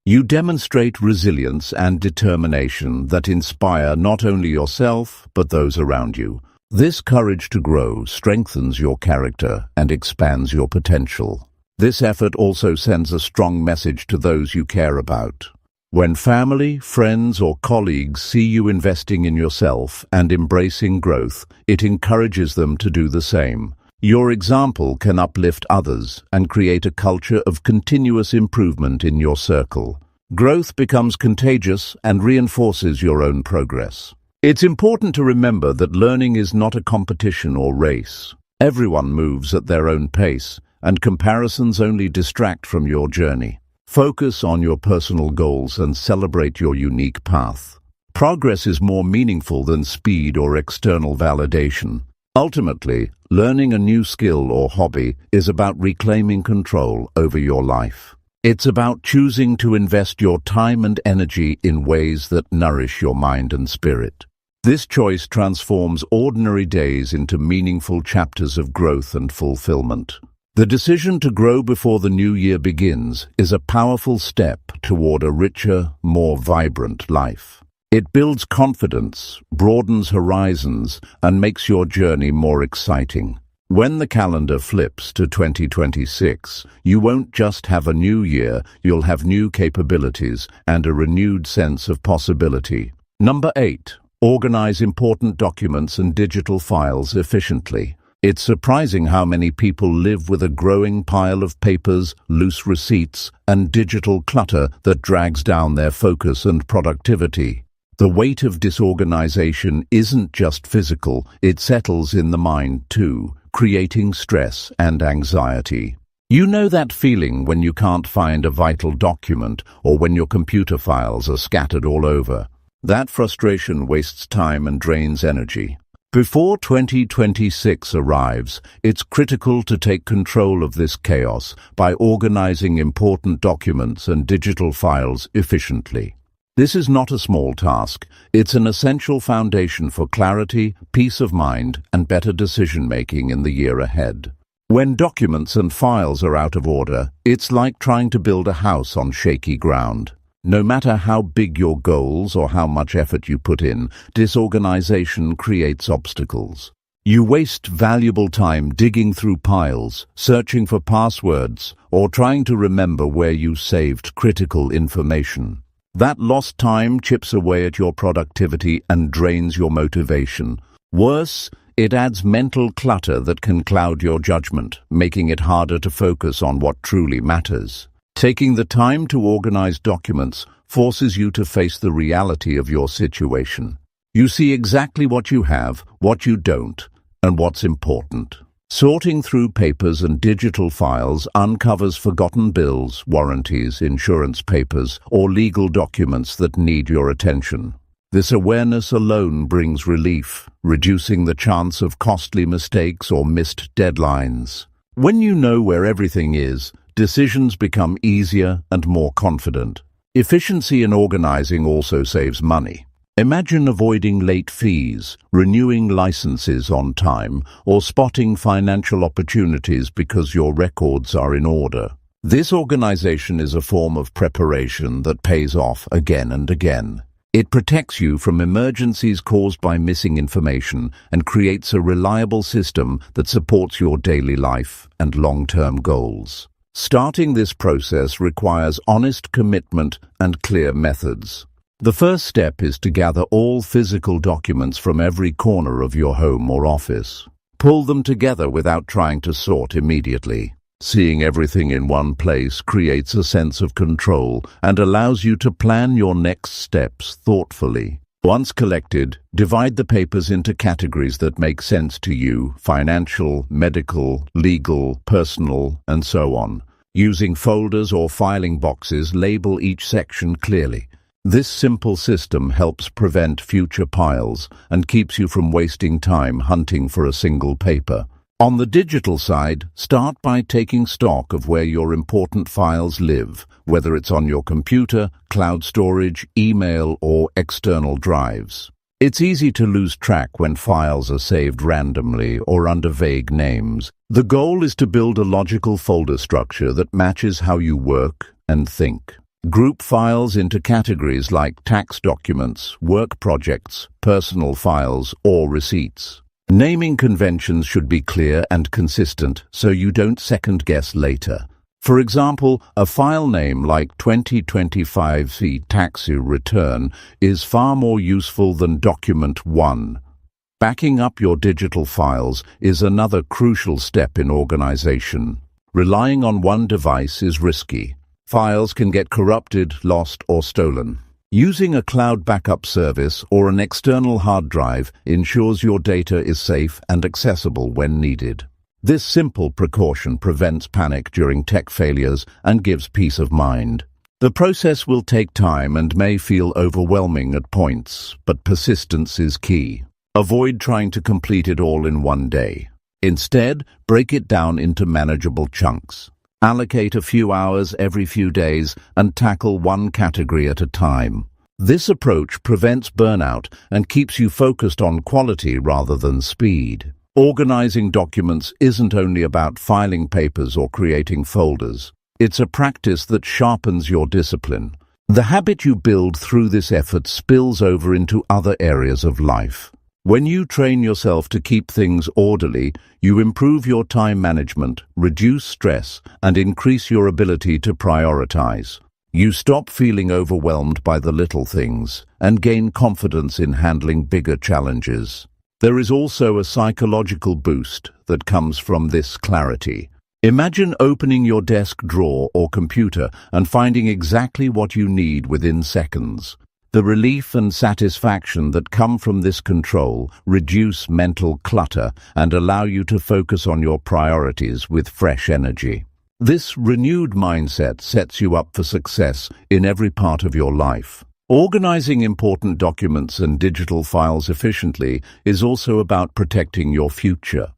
You demonstrate resilience and determination that inspire not only yourself, but those around you. This courage to grow strengthens your character and expands your potential. This effort also sends a strong message to those you care about. When family, friends, or colleagues see you investing in yourself and embracing growth, it encourages them to do the same. Your example can uplift others and create a culture of continuous improvement in your circle. Growth becomes contagious and reinforces your own progress. It's important to remember that learning is not a competition or race. Everyone moves at their own pace, and comparisons only distract from your journey. Focus on your personal goals and celebrate your unique path. Progress is more meaningful than speed or external validation. Ultimately, learning a new skill or hobby is about reclaiming control over your life. It's about choosing to invest your time and energy in ways that nourish your mind and spirit. This choice transforms ordinary days into meaningful chapters of growth and fulfillment. The decision to grow before the new year begins is a powerful step toward a richer, more vibrant life. It builds confidence, broadens horizons, and makes your journey more exciting. When the calendar flips to 2026, you won't just have a new year, you'll have new capabilities and a renewed sense of possibility. Number 8. Organize important documents and digital files efficiently. It's surprising how many people live with a growing pile of papers, loose receipts, and digital clutter that drags down their focus and productivity. The weight of disorganization isn't just physical, it settles in the mind too, creating stress and anxiety. You know that feeling when you can't find a vital document or when your computer files are scattered all over. That frustration wastes time and drains energy. Before 2026 arrives, it's critical to take control of this chaos by organizing important documents and digital files efficiently. This is not a small task. It's an essential foundation for clarity, peace of mind, and better decision-making in the year ahead. When documents and files are out of order, it's like trying to build a house on shaky ground. No matter how big your goals or how much effort you put in, disorganization creates obstacles. You waste valuable time digging through piles, searching for passwords, or trying to remember where you saved critical information. That lost time chips away at your productivity and drains your motivation. Worse, it adds mental clutter that can cloud your judgment, making it harder to focus on what truly matters. Taking the time to organize documents forces you to face the reality of your situation. You see exactly what you have, what you don't, and what's important. Sorting through papers and digital files uncovers forgotten bills, warranties, insurance papers, or legal documents that need your attention. This awareness alone brings relief, reducing the chance of costly mistakes or missed deadlines. When you know where everything is, decisions become easier and more confident. Efficiency in organizing also saves money. Imagine avoiding late fees, renewing licenses on time, or spotting financial opportunities because your records are in order. This organization is a form of preparation that pays off again and again. It protects you from emergencies caused by missing information and creates a reliable system that supports your daily life and long-term goals. Starting this process requires honest commitment and clear methods. The first step is to gather all physical documents from every corner of your home or office. Pull them together without trying to sort immediately. Seeing everything in one place creates a sense of control and allows you to plan your next steps thoughtfully. Once collected, divide the papers into categories that make sense to you: financial, medical, legal, personal, and so on. Using folders or filing boxes, label each section clearly. This simple system helps prevent future piles and keeps you from wasting time hunting for a single paper. On the digital side, start by taking stock of where your important files live, whether it's on your computer, cloud storage, email, or external drives. It's easy to lose track when files are saved randomly or under vague names. The goal is to build a logical folder structure that matches how you work and think. Group files into categories like tax documents, work projects, personal files, or receipts. Naming conventions should be clear and consistent so you don't second-guess later. For example, a file name like 2025 tax return is far more useful than document 1. Backing up your digital files is another crucial step in organization. Relying on one device is risky. Files can get corrupted, lost, or stolen. Using a cloud backup service or an external hard drive ensures your data is safe and accessible when needed. This simple precaution prevents panic during tech failures and gives peace of mind. The process will take time and may feel overwhelming at points, but persistence is key. Avoid trying to complete it all in one day. Instead, break it down into manageable chunks. Allocate a few hours every few days and tackle one category at a time. This approach prevents burnout and keeps you focused on quality rather than speed. Organizing documents isn't only about filing papers or creating folders. It's a practice that sharpens your discipline. The habit you build through this effort spills over into other areas of life. When you train yourself to keep things orderly, you improve your time management, reduce stress, and increase your ability to prioritize. You stop feeling overwhelmed by the little things and gain confidence in handling bigger challenges. There is also a psychological boost that comes from this clarity. Imagine opening your desk drawer or computer and finding exactly what you need within seconds. The relief and satisfaction that come from this control reduce mental clutter and allow you to focus on your priorities with fresh energy. This renewed mindset sets you up for success in every part of your life. Organizing important documents and digital files efficiently is also about protecting your future.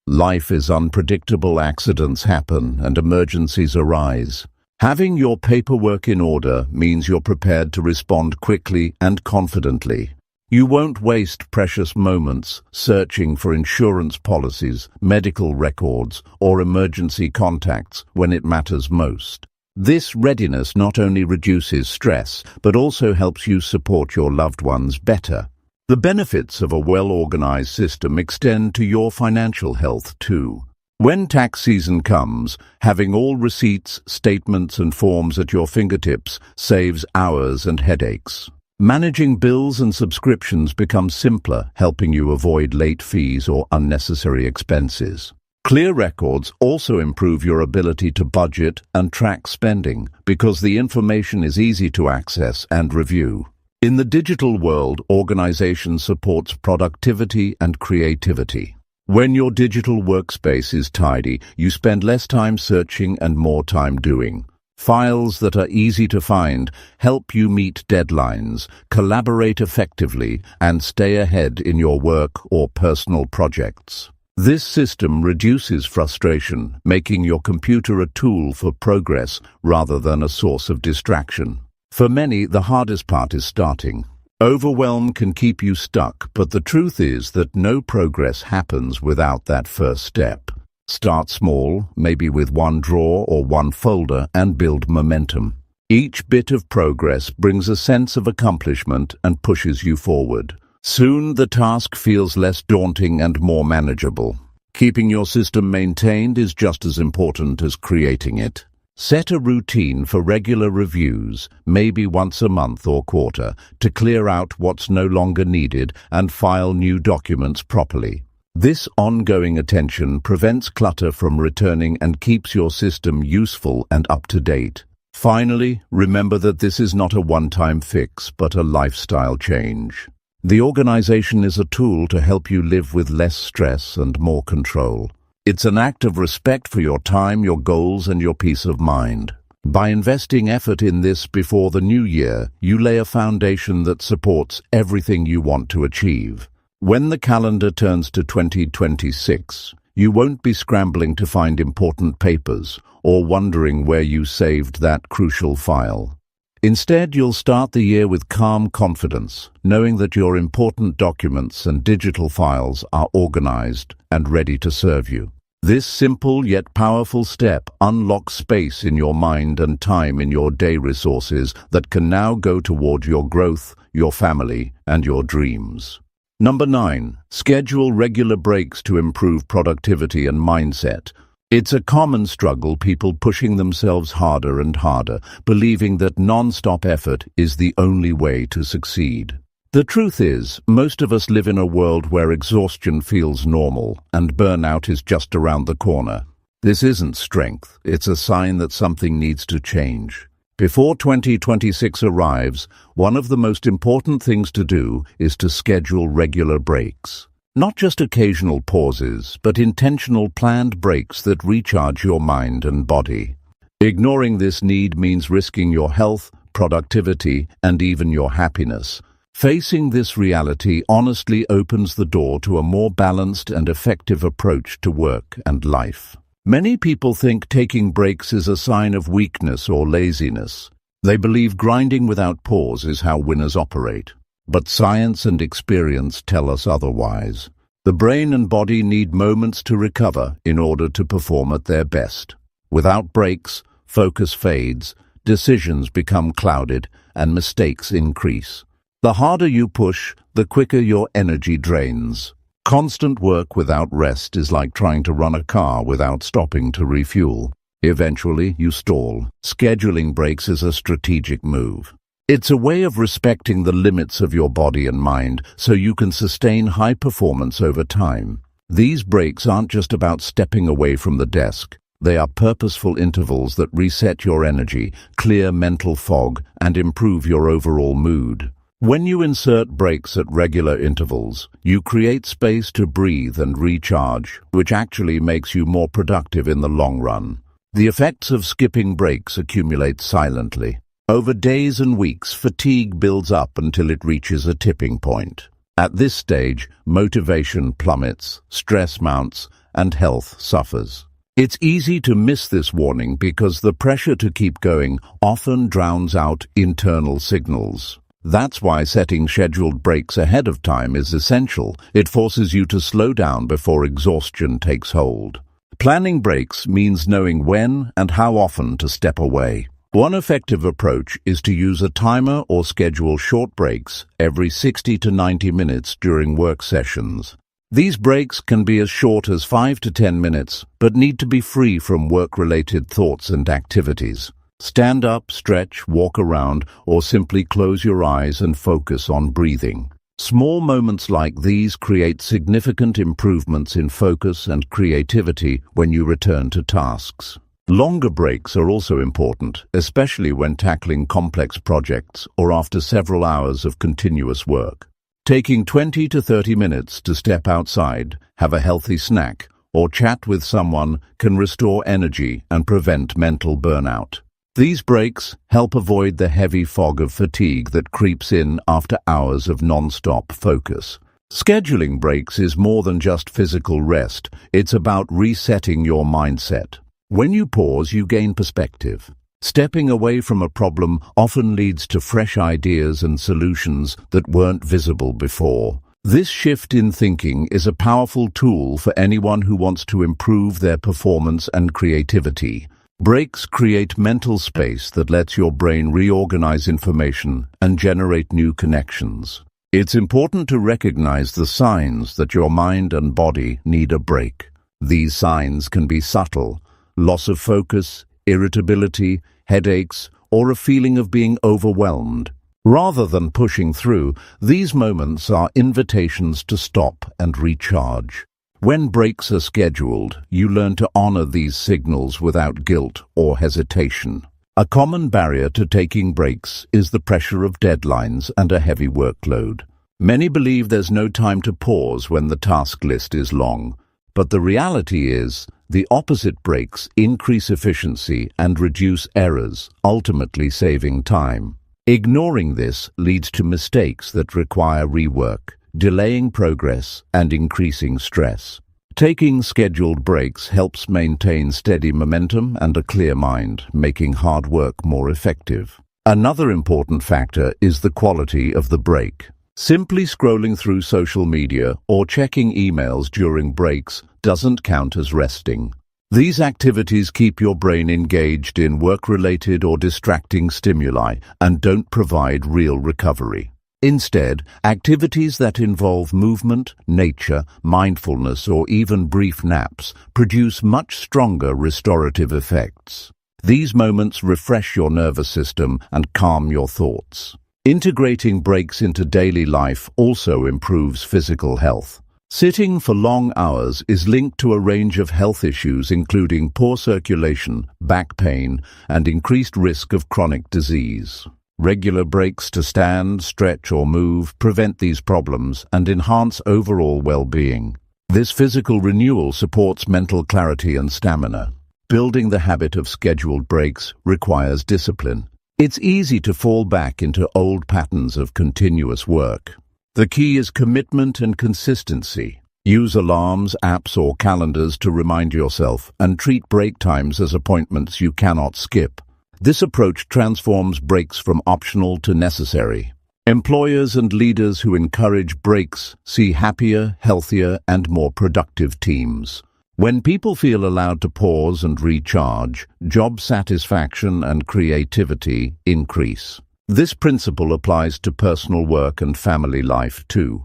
Life is unpredictable, accidents happen, and emergencies arise. Having your paperwork in order means you're prepared to respond quickly and confidently. You won't waste precious moments searching for insurance policies, medical records, or emergency contacts when it matters most. This readiness not only reduces stress, but also helps you support your loved ones better. The benefits of a well-organized system extend to your financial health too. When tax season comes, having all receipts, statements, and forms at your fingertips saves hours and headaches. Managing bills and subscriptions becomes simpler, helping you avoid late fees or unnecessary expenses. Clear records also improve your ability to budget and track spending because the information is easy to access and review. In the digital world, organization supports productivity and creativity. When your digital workspace is tidy, you spend less time searching and more time doing. Files that are easy to find help you meet deadlines, collaborate effectively, and stay ahead in your work or personal projects. This system reduces frustration, making your computer a tool for progress rather than a source of distraction. For many, the hardest part is starting. Overwhelm can keep you stuck, but the truth is that no progress happens without that first step. Start small, maybe with one drawer or one folder, and build momentum. Each bit of progress brings a sense of accomplishment and pushes you forward. Soon the task feels less daunting and more manageable. Keeping your system maintained is just as important as creating it. Set a routine for regular reviews, maybe once a month or quarter, to clear out what's no longer needed and file new documents properly. This ongoing attention prevents clutter from returning and keeps your system useful and up to date. Finally, remember that this is not a one-time fix, but a lifestyle change. The organization is a tool to help you live with less stress and more control. It's an act of respect for your time, your goals, and your peace of mind. By investing effort in this before the new year, you lay a foundation that supports everything you want to achieve. When the calendar turns to 2026, you won't be scrambling to find important papers or wondering where you saved that crucial file. Instead, you'll start the year with calm confidence, knowing that your important documents and digital files are organized and ready to serve you. This simple yet powerful step unlocks space in your mind and time in your day resources that can now go toward your growth, your family, and your dreams. Number 9. Schedule regular breaks to improve productivity and mindset. It's a common struggle, people pushing themselves harder and harder, believing that non-stop effort is the only way to succeed. The truth is, most of us live in a world where exhaustion feels normal and burnout is just around the corner. This isn't strength, it's a sign that something needs to change. Before 2026 arrives, one of the most important things to do is to schedule regular breaks. Not just occasional pauses, but intentional planned breaks that recharge your mind and body. Ignoring this need means risking your health, productivity, and even your happiness. Facing this reality honestly opens the door to a more balanced and effective approach to work and life. Many people think taking breaks is a sign of weakness or laziness. They believe grinding without pause is how winners operate. But science and experience tell us otherwise. The brain and body need moments to recover in order to perform at their best. Without breaks, focus fades, decisions become clouded, and mistakes increase. The harder you push, the quicker your energy drains. Constant work without rest is like trying to run a car without stopping to refuel. Eventually, you stall. Scheduling breaks is a strategic move. It's a way of respecting the limits of your body and mind so you can sustain high performance over time. These breaks aren't just about stepping away from the desk. They are purposeful intervals that reset your energy, clear mental fog, and improve your overall mood. When you insert breaks at regular intervals, you create space to breathe and recharge, which actually makes you more productive in the long run. The effects of skipping breaks accumulate silently. Over days and weeks, fatigue builds up until it reaches a tipping point. At this stage, motivation plummets, stress mounts, and health suffers. It's easy to miss this warning because the pressure to keep going often drowns out internal signals. That's why setting scheduled breaks ahead of time is essential. It forces you to slow down before exhaustion takes hold. Planning breaks means knowing when and how often to step away. One effective approach is to use a timer or schedule short breaks every 60 to 90 minutes during work sessions. These breaks can be as short as 5 to 10 minutes, but need to be free from work-related thoughts and activities. Stand up, stretch, walk around, or simply close your eyes and focus on breathing. Small moments like these create significant improvements in focus and creativity when you return to tasks. Longer breaks are also important, especially when tackling complex projects or after several hours of continuous work. Taking 20 to 30 minutes to step outside, have a healthy snack, or chat with someone can restore energy and prevent mental burnout. These breaks help avoid the heavy fog of fatigue that creeps in after hours of non-stop focus. Scheduling breaks is more than just physical rest. It's about resetting your mindset. When you pause, you gain perspective. Stepping away from a problem often leads to fresh ideas and solutions that weren't visible before. This shift in thinking is a powerful tool for anyone who wants to improve their performance and creativity. Breaks create mental space that lets your brain reorganize information and generate new connections. It's important to recognize the signs that your mind and body need a break. These signs can be subtle: loss of focus, irritability, headaches, or a feeling of being overwhelmed. Rather than pushing through, these moments are invitations to stop and recharge. When breaks are scheduled, you learn to honor these signals without guilt or hesitation. A common barrier to taking breaks is the pressure of deadlines and a heavy workload. Many believe there's no time to pause when the task list is long, but the reality is the opposite: breaks increase efficiency and reduce errors, ultimately saving time. Ignoring this leads to mistakes that require rework, delaying progress and increasing stress. Taking scheduled breaks helps maintain steady momentum and a clear mind, making hard work more effective. Another important factor is the quality of the break. Simply scrolling through social media or checking emails during breaks doesn't count as resting. These activities keep your brain engaged in work-related or distracting stimuli and don't provide real recovery. Instead, activities that involve movement, nature, mindfulness, or even brief naps produce much stronger restorative effects. These moments refresh your nervous system and calm your thoughts. Integrating breaks into daily life also improves physical health. Sitting for long hours is linked to a range of health issues including poor circulation, back pain, and increased risk of chronic disease. Regular breaks to stand, stretch, or move prevent these problems and enhance overall well-being. This physical renewal supports mental clarity and stamina. Building the habit of scheduled breaks requires discipline. It's easy to fall back into old patterns of continuous work. The key is commitment and consistency. Use alarms, apps, or calendars to remind yourself, and treat break times as appointments you cannot skip. This approach transforms breaks from optional to necessary. Employers and leaders who encourage breaks see happier, healthier, and more productive teams. When people feel allowed to pause and recharge, job satisfaction and creativity increase. This principle applies to personal work and family life too.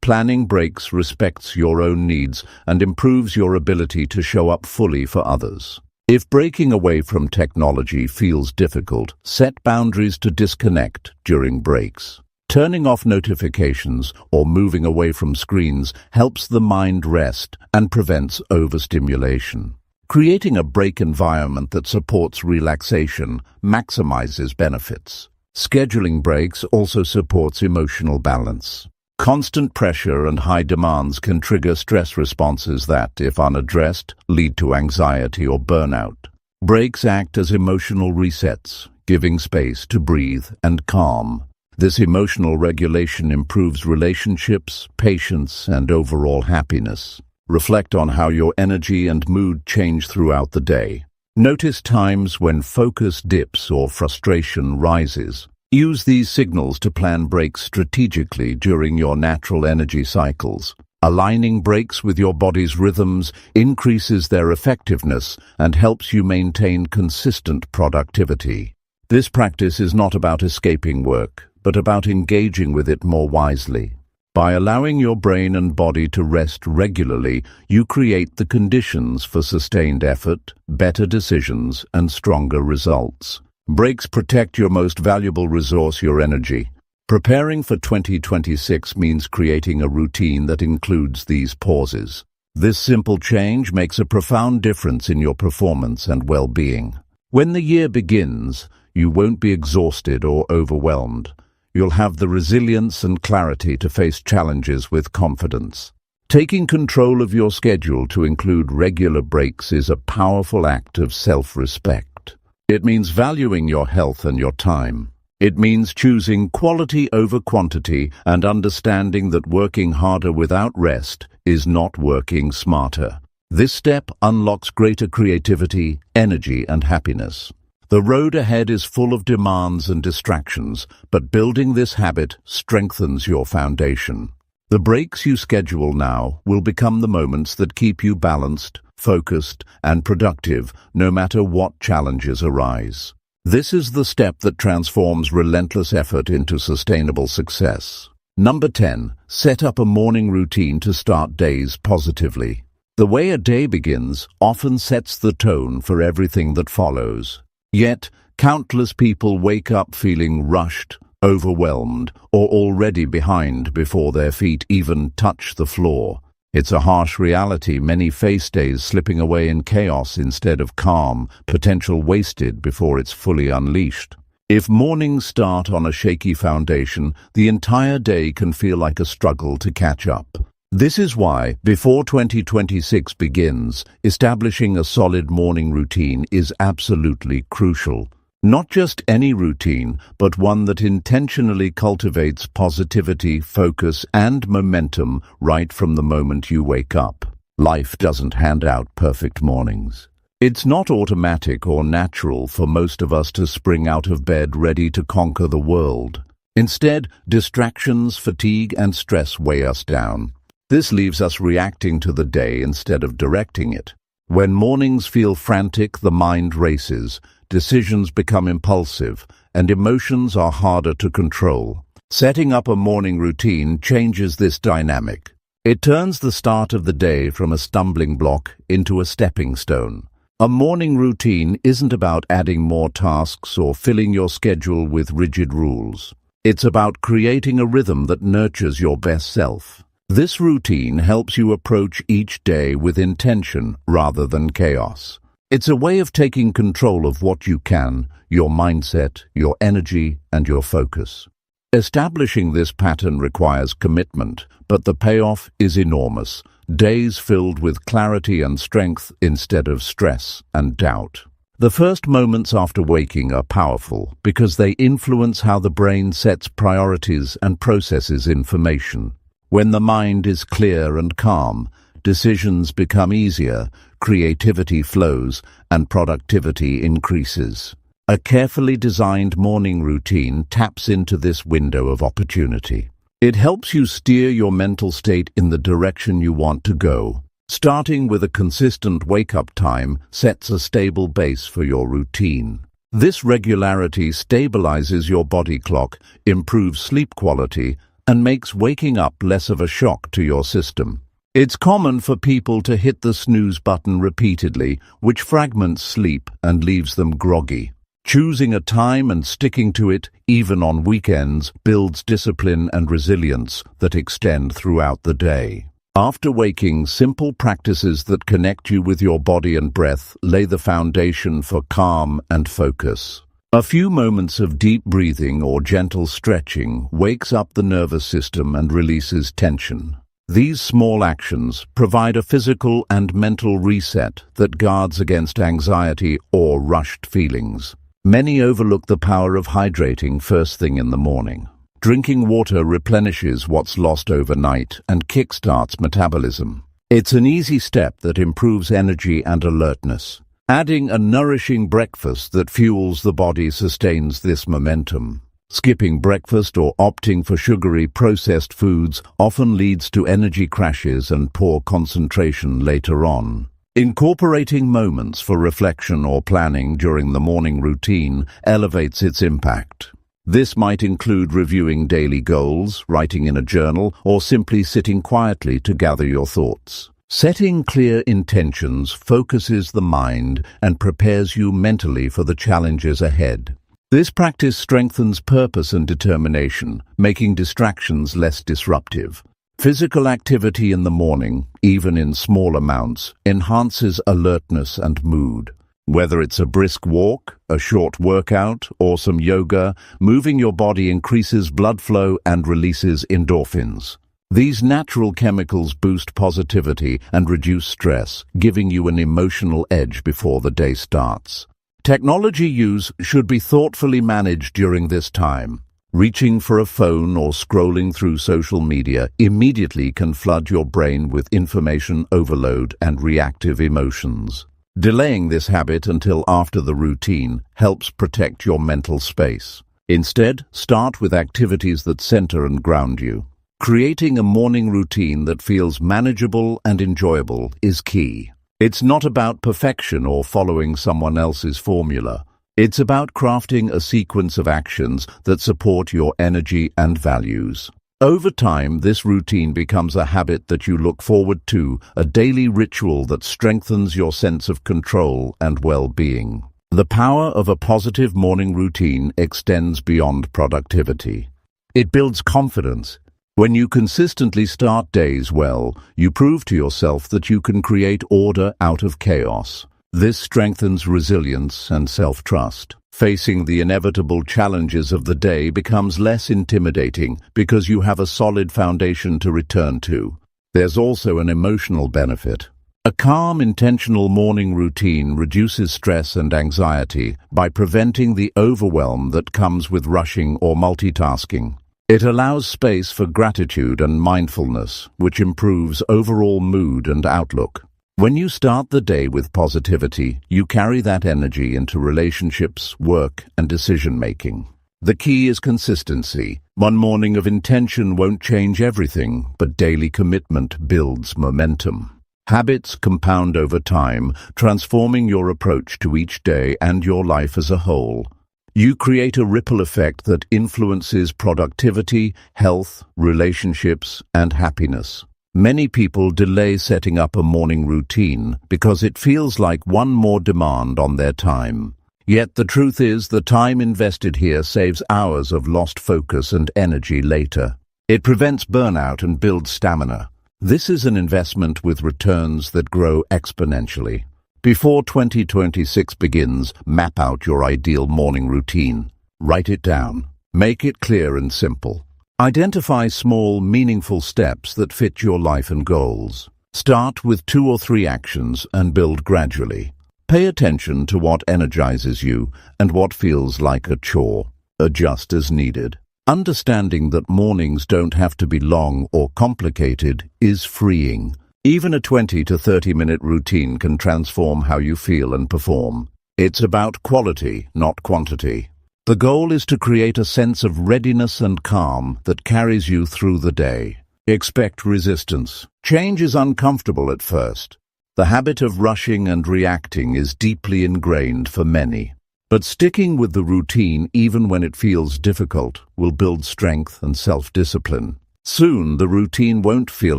Planning breaks respects your own needs and improves your ability to show up fully for others. If breaking away from technology feels difficult, set boundaries to disconnect during breaks. Turning off notifications or moving away from screens helps the mind rest and prevents overstimulation. Creating a break environment that supports relaxation maximizes benefits. Scheduling breaks also supports emotional balance. Constant pressure and high demands can trigger stress responses that, if unaddressed, lead to anxiety or burnout. Breaks act as emotional resets, giving space to breathe and calm. This emotional regulation improves relationships, patience, and overall happiness. Reflect on how your energy and mood change throughout the day. Notice times when focus dips or frustration rises. Use these signals to plan breaks strategically during your natural energy cycles. Aligning breaks with your body's rhythms increases their effectiveness and helps you maintain consistent productivity. This practice is not about escaping work, but about engaging with it more wisely. By allowing your brain and body to rest regularly, you create the conditions for sustained effort, better decisions, and stronger results. Breaks protect your most valuable resource, your energy. Preparing for 2026 means creating a routine that includes these pauses. This simple change makes a profound difference in your performance and well-being. When the year begins, you won't be exhausted or overwhelmed. You'll have the resilience and clarity to face challenges with confidence. Taking control of your schedule to include regular breaks is a powerful act of self-respect. It means valuing your health and your time. It means choosing quality over quantity and understanding that working harder without rest is not working smarter. This step unlocks greater creativity, energy, and happiness. The road ahead is full of demands and distractions, but building this habit strengthens your foundation. The breaks you schedule now will become the moments that keep you balanced, focused, and productive no matter what challenges arise. This is the step that transforms relentless effort into sustainable success. Number 10. Set up a morning routine to start days positively. The way a day begins often sets the tone for everything that follows. Yet, countless people wake up feeling rushed, overwhelmed, or already behind before their feet even touch the floor. It's a harsh reality. Many face days slipping away in chaos instead of calm, potential wasted before it's fully unleashed. If mornings start on a shaky foundation, the entire day can feel like a struggle to catch up. This is why, before 2026 begins, establishing a solid morning routine is absolutely crucial. Not just any routine, but one that intentionally cultivates positivity, focus, and momentum right from the moment you wake up. Life doesn't hand out perfect mornings. It's not automatic or natural for most of us to spring out of bed ready to conquer the world. Instead, distractions, fatigue, and stress weigh us down. This leaves us reacting to the day instead of directing it. When mornings feel frantic, the mind races, decisions become impulsive, and emotions are harder to control. Setting up a morning routine changes this dynamic. It turns the start of the day from a stumbling block into a stepping stone. A morning routine isn't about adding more tasks or filling your schedule with rigid rules. It's about creating a rhythm that nurtures your best self. This routine helps you approach each day with intention rather than chaos. It's a way of taking control of what you can, your mindset, your energy, and your focus. Establishing this pattern requires commitment, but the payoff is enormous. Days filled with clarity and strength instead of stress and doubt. The first moments after waking are powerful because they influence how the brain sets priorities and processes information. When the mind is clear and calm, decisions become easier, creativity flows, and productivity increases. A carefully designed morning routine taps into this window of opportunity. It helps you steer your mental state in the direction you want to go. Starting with a consistent wake-up time sets a stable base for your routine. This regularity stabilizes your body clock, improves sleep quality, and makes waking up less of a shock to your system. It's common for people to hit the snooze button repeatedly, which fragments sleep and leaves them groggy. Choosing a time and sticking to it, even on weekends, builds discipline and resilience that extend throughout the day. After waking, simple practices that connect you with your body and breath lay the foundation for calm and focus. A few moments of deep breathing or gentle stretching wakes up the nervous system and releases tension. These small actions provide a physical and mental reset that guards against anxiety or rushed feelings. Many overlook the power of hydrating first thing in the morning. Drinking water replenishes what's lost overnight and kickstarts metabolism. It's an easy step that improves energy and alertness. Adding a nourishing breakfast that fuels the body sustains this momentum. Skipping breakfast or opting for sugary processed foods often leads to energy crashes and poor concentration later on. Incorporating moments for reflection or planning during the morning routine elevates its impact. This might include reviewing daily goals, writing in a journal, or simply sitting quietly to gather your thoughts. Setting clear intentions focuses the mind and prepares you mentally for the challenges ahead. This practice strengthens purpose and determination, making distractions less disruptive. Physical activity in the morning, even in small amounts, enhances alertness and mood. Whether it's a brisk walk, a short workout, or some yoga, moving your body increases blood flow and releases endorphins. These natural chemicals boost positivity and reduce stress, giving you an emotional edge before the day starts. Technology use should be thoughtfully managed during this time. Reaching for a phone or scrolling through social media immediately can flood your brain with information overload and reactive emotions. Delaying this habit until after the routine helps protect your mental space. Instead, start with activities that center and ground you. Creating a morning routine that feels manageable and enjoyable is key. It's not about perfection or following someone else's formula. It's about crafting a sequence of actions that support your energy and values. Over time, this routine becomes a habit that you look forward to, a daily ritual that strengthens your sense of control and well-being. The power of a positive morning routine extends beyond productivity. It builds confidence. When you consistently start days well, you prove to yourself that you can create order out of chaos. This strengthens resilience and self-trust. Facing the inevitable challenges of the day becomes less intimidating because you have a solid foundation to return to. There's also an emotional benefit. A calm, intentional morning routine reduces stress and anxiety by preventing the overwhelm that comes with rushing or multitasking. It allows space for gratitude and mindfulness, which improves overall mood and outlook. When you start the day with positivity, you carry that energy into relationships, work, and decision-making. The key is consistency. One morning of intention won't change everything, but daily commitment builds momentum. Habits compound over time, transforming your approach to each day and your life as a whole. You create a ripple effect that influences productivity, health, relationships, and happiness. Many people delay setting up a morning routine because it feels like one more demand on their time. Yet the truth is, the time invested here saves hours of lost focus and energy later. It prevents burnout and builds stamina. This is an investment with returns that grow exponentially. Before 2026 begins, map out your ideal morning routine. Write it down. Make it clear and simple. Identify small, meaningful steps that fit your life and goals. Start with 2 or 3 actions and build gradually. Pay attention to what energizes you and what feels like a chore. Adjust as needed. Understanding that mornings don't have to be long or complicated is freeing. Even a 20 to 30-minute routine can transform how you feel and perform. It's about quality, not quantity. The goal is to create a sense of readiness and calm that carries you through the day. Expect resistance. Change is uncomfortable at first. The habit of rushing and reacting is deeply ingrained for many. But sticking with the routine, even when it feels difficult, will build strength and self-discipline. Soon, the routine won't feel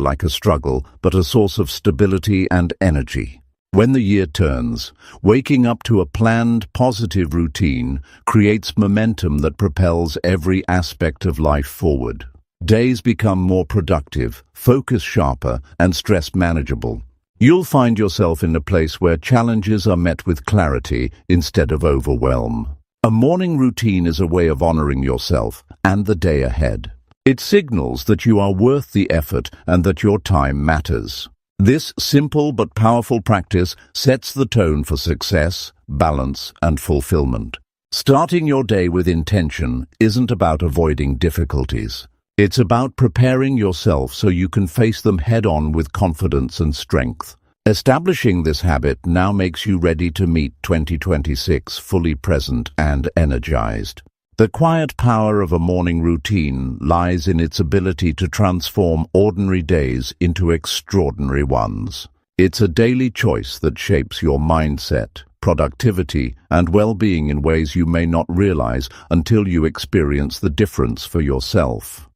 like a struggle, but a source of stability and energy. When the year turns, waking up to a planned, positive routine creates momentum that propels every aspect of life forward. Days become more productive, focus sharper, and stress manageable. You'll find yourself in a place where challenges are met with clarity instead of overwhelm. A morning routine is a way of honoring yourself and the day ahead. It signals that you are worth the effort and that your time matters. This simple but powerful practice sets the tone for success, balance, and fulfillment. Starting your day with intention isn't about avoiding difficulties. It's about preparing yourself so you can face them head-on with confidence and strength. Establishing this habit now makes you ready to meet 2026 fully present and energized. The quiet power of a morning routine lies in its ability to transform ordinary days into extraordinary ones. It's a daily choice that shapes your mindset, productivity, and well-being in ways you may not realize until you experience the difference for yourself.